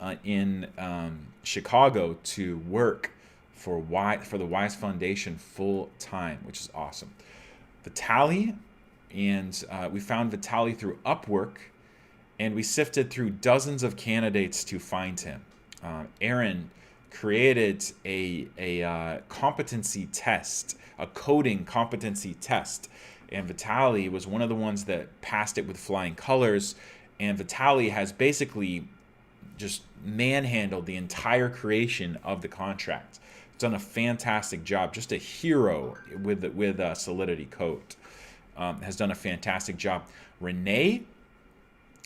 S1: Chicago to work for the Wise Foundation full time, which is awesome. Vitali, and we found Vitali through Upwork, and we sifted through dozens of candidates to find him. Aaron created a competency test, a coding competency test, and Vitali was one of the ones that passed it with flying colors. And Vitali has basically just manhandled the entire creation of the contract. Done a fantastic job. Just a hero with Solidity Code. Has done a fantastic job. Renee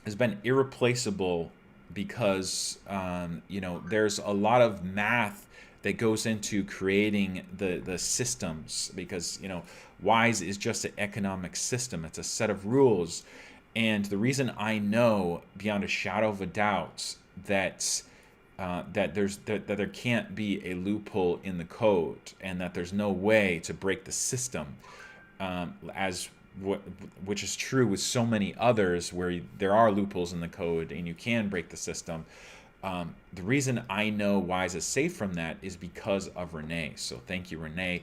S1: has been irreplaceable because there's a lot of math that goes into creating the systems, because Wise is just an economic system. It's a set of rules, and the reason I know beyond a shadow of a doubt that there can't be a loophole in the code, and that there's no way to break the system, which is true with so many others where there are loopholes in the code and you can break the system. The reason I know Wise is safe from that is because of Renee. So thank you, Renee.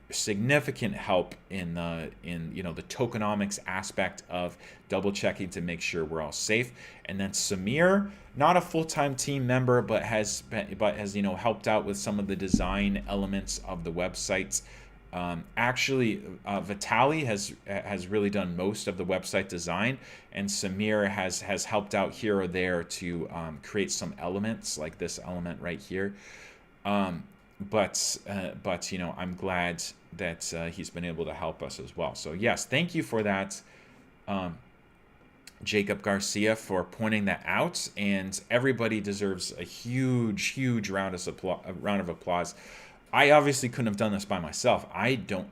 S1: Significant help in the tokenomics aspect of double checking to make sure we're all safe. And then Samir, not a full-time team member, but has helped out with some of the design elements of the websites. Vitali has really done most of the website design, and Samir has helped out here or there to create some elements like this element right here. But I'm glad that he's been able to help us as well. So yes, thank you for that, Jacob Garcia, for pointing that out. And everybody deserves a huge round of applause. I obviously couldn't have done this by myself. I don't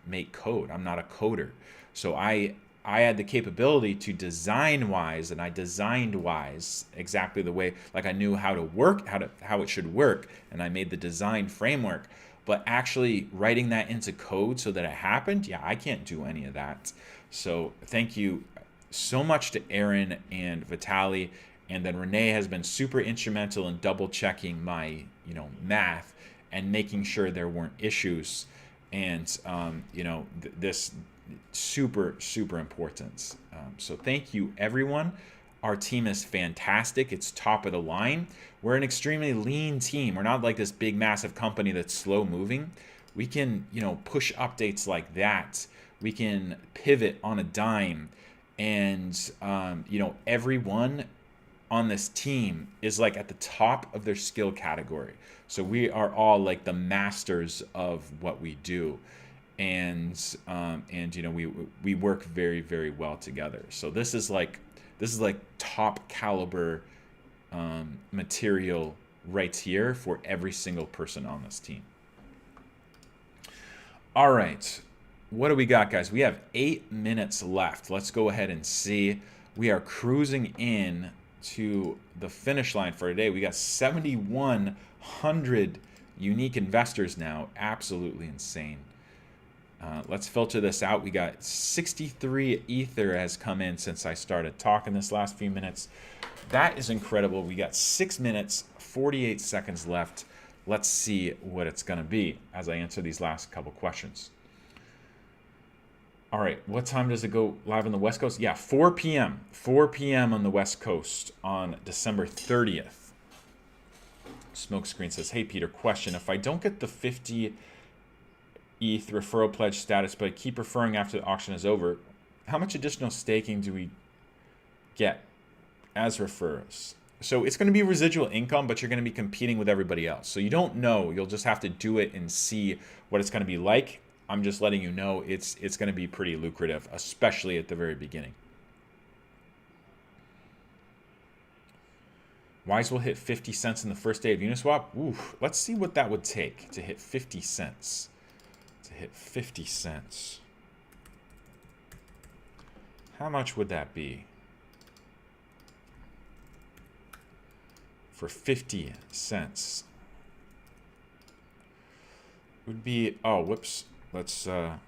S1: make code. I'm not a coder. So I had the capability to design Wise, and I designed Wise exactly the way, like I knew how to work, how it should work, and I made the design framework. But actually writing that into code so that it happened, yeah, I can't do any of that. So thank you so much to Aaron and Vitali, and then Renee has been super instrumental in double checking my math and making sure there weren't issues, and this super important. So thank you, everyone. Our team is fantastic. It's top of the line. We're an extremely lean team. We're not like this big massive company that's slow moving. We can push updates like that. We can pivot on a dime, and everyone on this team is like at the top of their skill category. So we are all like the masters of what we do, and we work very well together. So this is like top caliber material right here for every single person on this team. All right, what do we got, guys? We have 8 minutes left. Let's go ahead and see. We are cruising in to the finish line for today. We got 7,100 unique investors now. Absolutely insane. Let's filter this out. We got 63 Ether has come in since I started talking this last few minutes. That is incredible. We got 6 minutes, 48 seconds left. Let's see what it's going to be as I answer these last couple questions. All right, what time does it go live on the West Coast? Yeah, 4 p.m. 4 p.m. on the West Coast on December 30th. Smokescreen says, hey, Peter, question. If I don't get the 50 ETH referral pledge status, but I keep referring after the auction is over, how much additional staking do we get as referrers? So it's going to be residual income, but you're going to be competing with everybody else. So you don't know. You'll just have to do it and see what it's going to be like. I'm just letting you know it's going to be pretty lucrative, especially at the very beginning. Wise will hit 50 cents in the first day of Uniswap. Oof, let's see what that would take to hit 50 cents. To hit 50 cents. How much would that be? For 50 cents. Would be, oh, whoops. Let's, all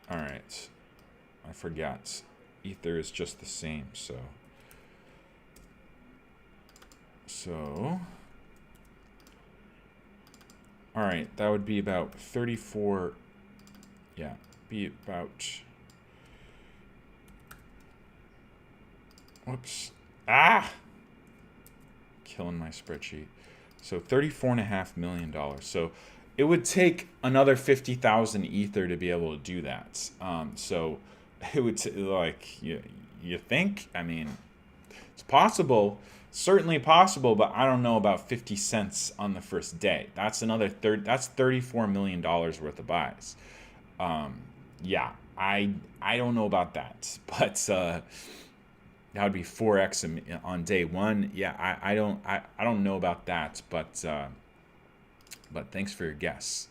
S1: right. I forgot. Ether is just the same, so. All right, that would be about 34, yeah, be about, whoops, killing my spreadsheet. So $34.5 million. So it would take another 50,000 ether to be able to do that. So it would, like, you think, I mean, it's possible, certainly possible, but I don't know about 50 cents on the first day. That's another that's $34 million worth of buys. Yeah, I don't know about that, but that would be 4x on day one. Yeah, I don't know about that, but thanks for your guess.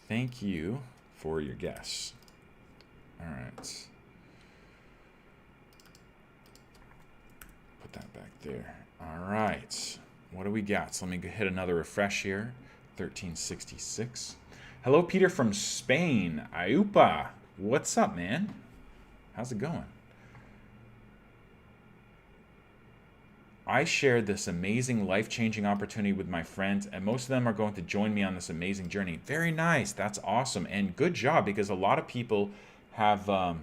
S1: Thank you for your guess. All right. Put that back there. All right. What do we got? So let me hit another refresh here. 1366. Hello, Peter from Spain. Ayupa. What's up, man? How's it going? I shared this amazing life-changing opportunity with my friends, and most of them are going to join me on this amazing journey. Very nice. That's awesome. And good job, because a lot of people have a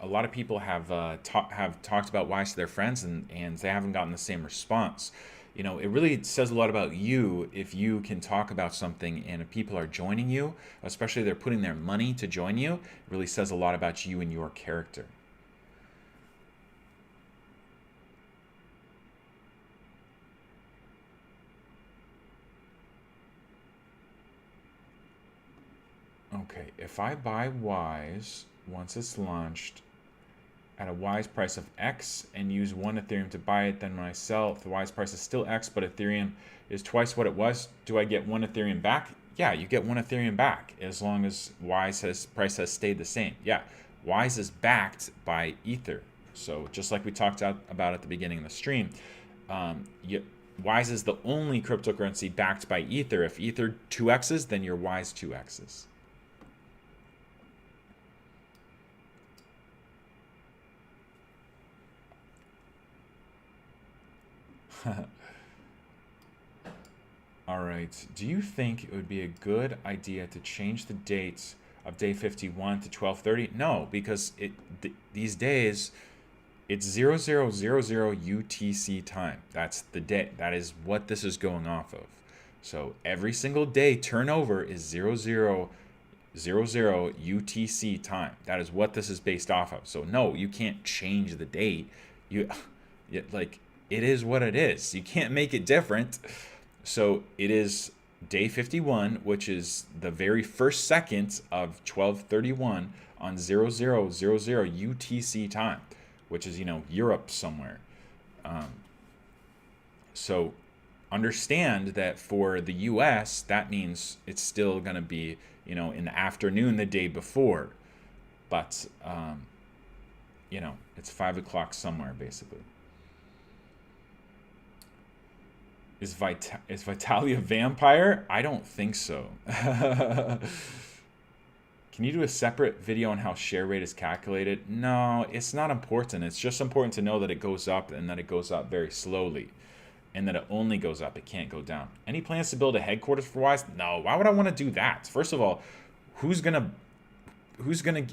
S1: lot of people have talked about Wise to their friends, and they haven't gotten the same response. You know, it really says a lot about you if you can talk about something and if people are joining you, especially if they're putting their money to join you. It really says a lot about you and your character. Okay, if I buy Wise once it's launched at a Wise price of X and use 1 Ethereum to buy it, then when I sell, if the Wise price is still X but Ethereum is twice what it was, do I get 1 Ethereum back? Yeah, you get 1 Ethereum back as long as Wise price has stayed the same. Yeah, Wise is backed by Ether. So just like we talked about at the beginning of the stream, Wise is the only cryptocurrency backed by Ether. If Ether 2x's, then your Wise 2x's. All right. Do you think it would be a good idea to change the dates of day 51 to 12:30? No, because these days it's 0000 UTC time. That's the day. That is what this is going off of. So every single day turnover is 0000 UTC time. That is what this is based off of. So no, you can't change the date. Like, it is what it is. You can't make it different. So it is day 51, which is the very first second of 12:31 on 0000 UTC time, which is, Europe somewhere. So understand that for the US, that means it's still going to be, in the afternoon the day before. But, it's 5 o'clock somewhere, basically. Is Vitaly a vampire? I don't think so. Can you do a separate video on how share rate is calculated? No, it's not important. It's just important to know that it goes up and that it goes up very slowly. And that it only goes up. It can't go down. Any plans to build a headquarters for Wise? No. Why would I want to do that? First of all, who's gonna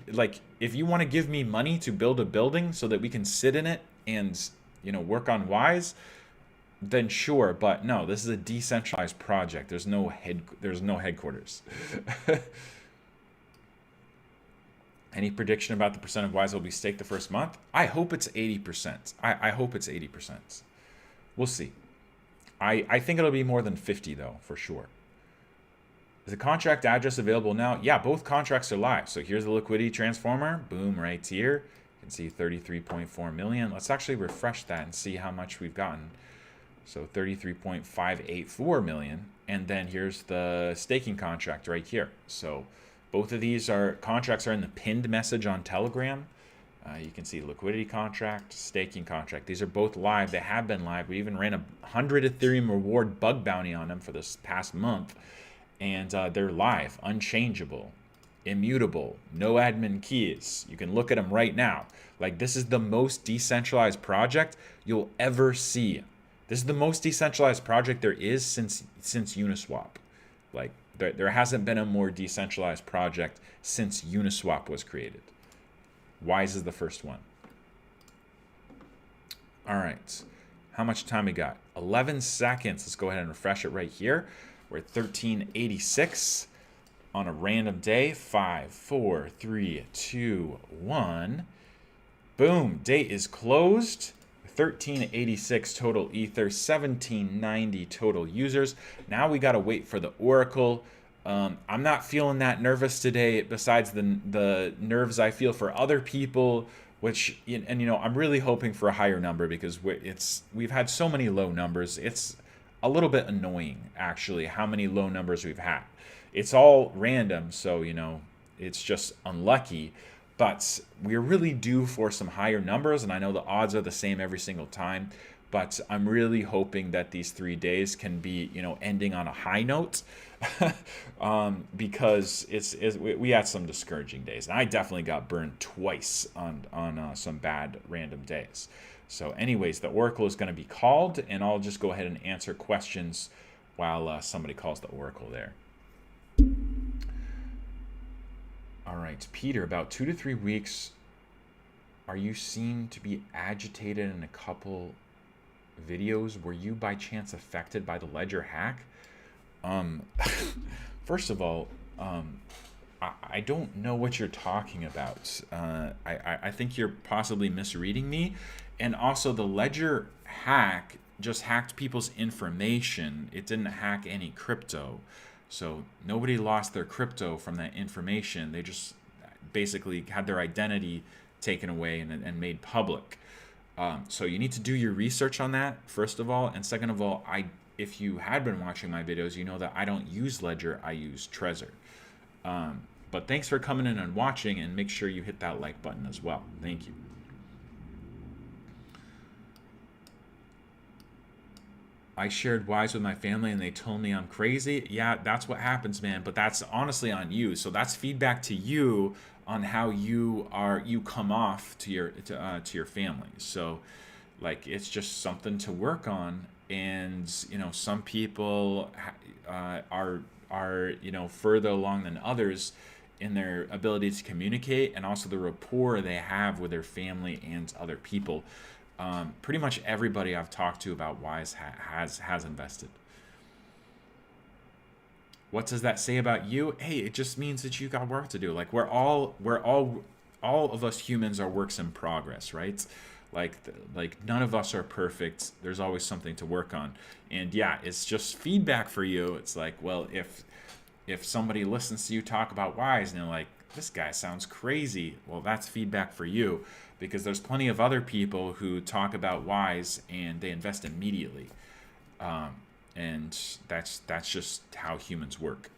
S1: like, if you want to give me money to build a building so that we can sit in it and, work on Wise, then sure, but no, this is a decentralized project. There's no headquarters. Any prediction about the percent of Wise that will be staked the first month? I hope it's 80%. I hope it's 80%. We'll see. I think it'll be more than 50 though, for sure. Is the contract address available now? Yeah, both contracts are live. So here's the liquidity transformer. Boom, right here. You can see 33.4 million. Let's actually refresh that and see how much we've gotten. So 33.584 million. And then here's the staking contract right here. So both of these contracts are in the pinned message on Telegram. You can see liquidity contract, staking contract. These are both live. They have been live. We even ran a 100 Ethereum reward bug bounty on them for this past month. And they're live, unchangeable, immutable, no admin keys. You can look at them right now. Like, this is the most decentralized project you'll ever see. This is the most decentralized project there is since Uniswap. Like, there hasn't been a more decentralized project since Uniswap was created. Wise is the first one. All right. How much time we got? 11 seconds. Let's go ahead and refresh it right here. We're at 1386 on a random day. 5, 4, 3, 2, 1. Boom. Date is closed. 1386 total ether, 1790 total users. Now we got to wait for the oracle. I'm not feeling that nervous today, besides the nerves I feel for other people, which, and you know, I'm really hoping for a higher number, because we've had so many low numbers. It's a little bit annoying, actually, how many low numbers we've had. It's all random, so, you know, it's just unlucky. But we're really due for some higher numbers, and I know the odds are the same every single time. But I'm really hoping that these 3 days can be, you know, ending on a high note, because we had some discouraging days, and I definitely got burned twice on some bad random days. So anyways, the oracle is going to be called, and I'll just go ahead and answer questions while somebody calls the oracle there. All right, Peter, about 2 to 3 weeks, are you seen to be agitated in a couple videos? Were you by chance affected by the Ledger hack? First of all, I don't know what you're talking about. I think you're possibly misreading me. And also, the Ledger hack just hacked people's information. It didn't hack any crypto. So nobody lost their crypto from that information. They just basically had their identity taken away and made public. So you need to do your research on that, first of all. And second of all, if you had been watching my videos, you know that I don't use Ledger, I use Trezor. But thanks for coming in and watching, and make sure you hit that like button as well. Thank you. I shared Wise with my family and they told me I'm crazy. Yeah, that's what happens, man. But that's honestly on you. So that's feedback to you on how you come off to your family. So, like, it's just something to work on. And you know, some people are you know, further along than others in their ability to communicate, and also the rapport they have with their family and other people. Pretty much everybody I've talked to about Wise has invested. What does that say about you? Hey, it just means that you got work to do. Like, all of us humans are works in progress, right? Like none of us are perfect. There's always something to work on. And yeah, it's just feedback for you. It's like, well, if somebody listens to you talk about Wise and they're like, this guy sounds crazy, well, that's feedback for you, because there's plenty of other people who talk about Wise and they invest immediately. And that's just how humans work.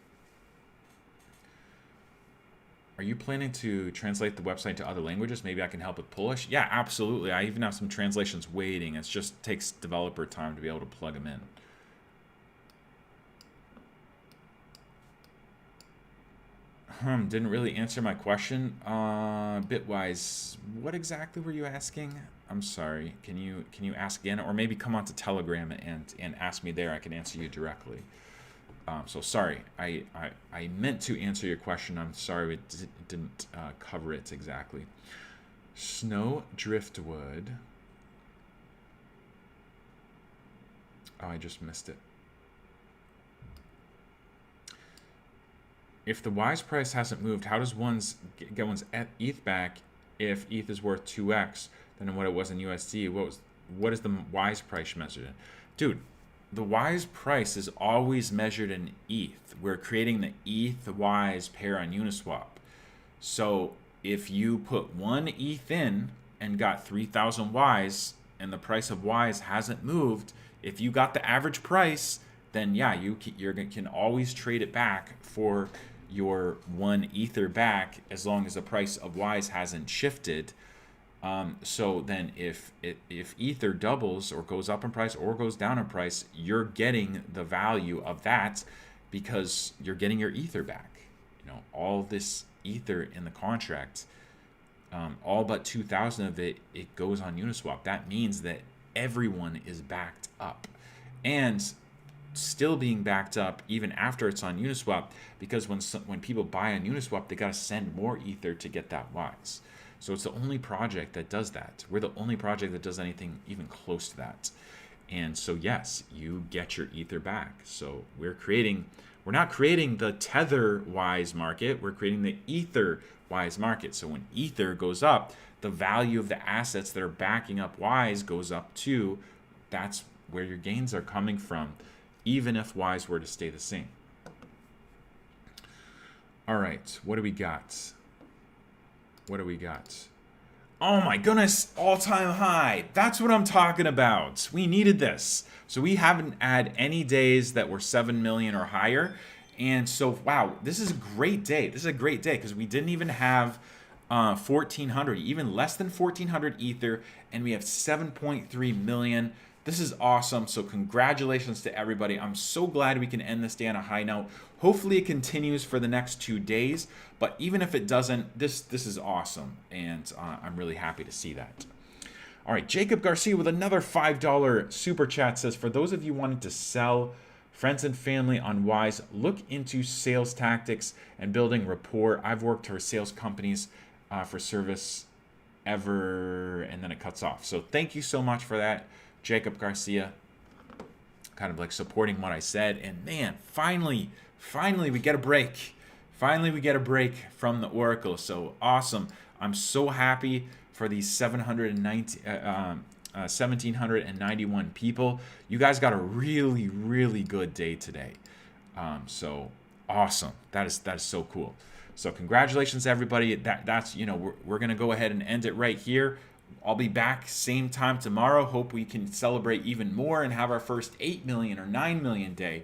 S1: Are you planning to translate the website to other languages? Maybe I can help with Polish. Yeah, absolutely. I even have some translations waiting. It just takes developer time to be able to plug them in. Didn't really answer my question. Bitwise, what exactly were you asking? I'm sorry. Can you ask again, or maybe come onto Telegram and ask me there? I can answer you directly. So sorry. I meant to answer your question. I'm sorry it didn't cover it exactly. Snow driftwood. Oh, I just missed it. If the Wise price hasn't moved, how does one get one's ETH back if ETH is worth 2x than what it was in USD? What is the Wise price measured in? Dude, the Wise price is always measured in ETH. We're creating the ETH Wise pair on Uniswap. So if you put 1 ETH in and got 3,000 Wise and the price of Wise hasn't moved, if you got the average price, then yeah, you can always trade it back for your 1 Ether back as long as the price of Wise hasn't shifted. So then if Ether doubles or goes up in price or goes down in price, you're getting the value of that because you're getting your Ether back. You know, all this Ether in the contract, all but 2,000 of it goes on Uniswap. That means that everyone is backed up and still being backed up even after it's on Uniswap, because when people buy on Uniswap, they got to send more Ether to get that Wise. So it's the only project that does that. We're the only project that does anything even close to that. And so yes, you get your Ether back. So we're not creating the Tether Wise market, we're creating the Ether Wise market. So when Ether goes up, the value of the assets that are backing up Wise goes up too. That's where your gains are coming from, even if Wise were to stay the same. All right, what do we got? What do we got? Oh my goodness, all-time high. That's what I'm talking about. We needed this. So we haven't had any days that were 7 million or higher. And so, wow, this is a great day. This is a great day because we didn't even have 1,400, even less than 1,400 Ether, and we have 7.3 million. This is awesome. So congratulations to everybody. I'm so glad we can end this day on a high note. Hopefully it continues for the next 2 days, but even if it doesn't, this is awesome, and I'm really happy to see that. All right, Jacob Garcia with another $5 super chat says, for those of you wanting to sell friends and family on Wise, look into sales tactics and building rapport. I've worked for sales companies for service ever, and then it cuts off. So thank you so much for that, Jacob Garcia, kind of like supporting what I said. And man, finally we get a break. Finally we get a break from the Oracle. So awesome. I'm so happy for these 1,791 people. You guys got a really, really good day today. So awesome. That is so cool. So congratulations everybody. That's, you know, we're going to go ahead and end it right here. I'll be back same time tomorrow. Hope we can celebrate even more and have our first 8 million or 9 million day.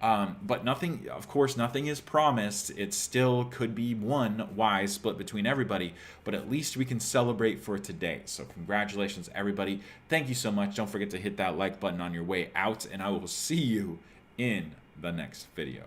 S1: But nothing, of course, nothing is promised. It still could be one Wise split between everybody, but at least we can celebrate for today. So congratulations, everybody. Thank you so much. Don't forget to hit that like button on your way out, and I will see you in the next video.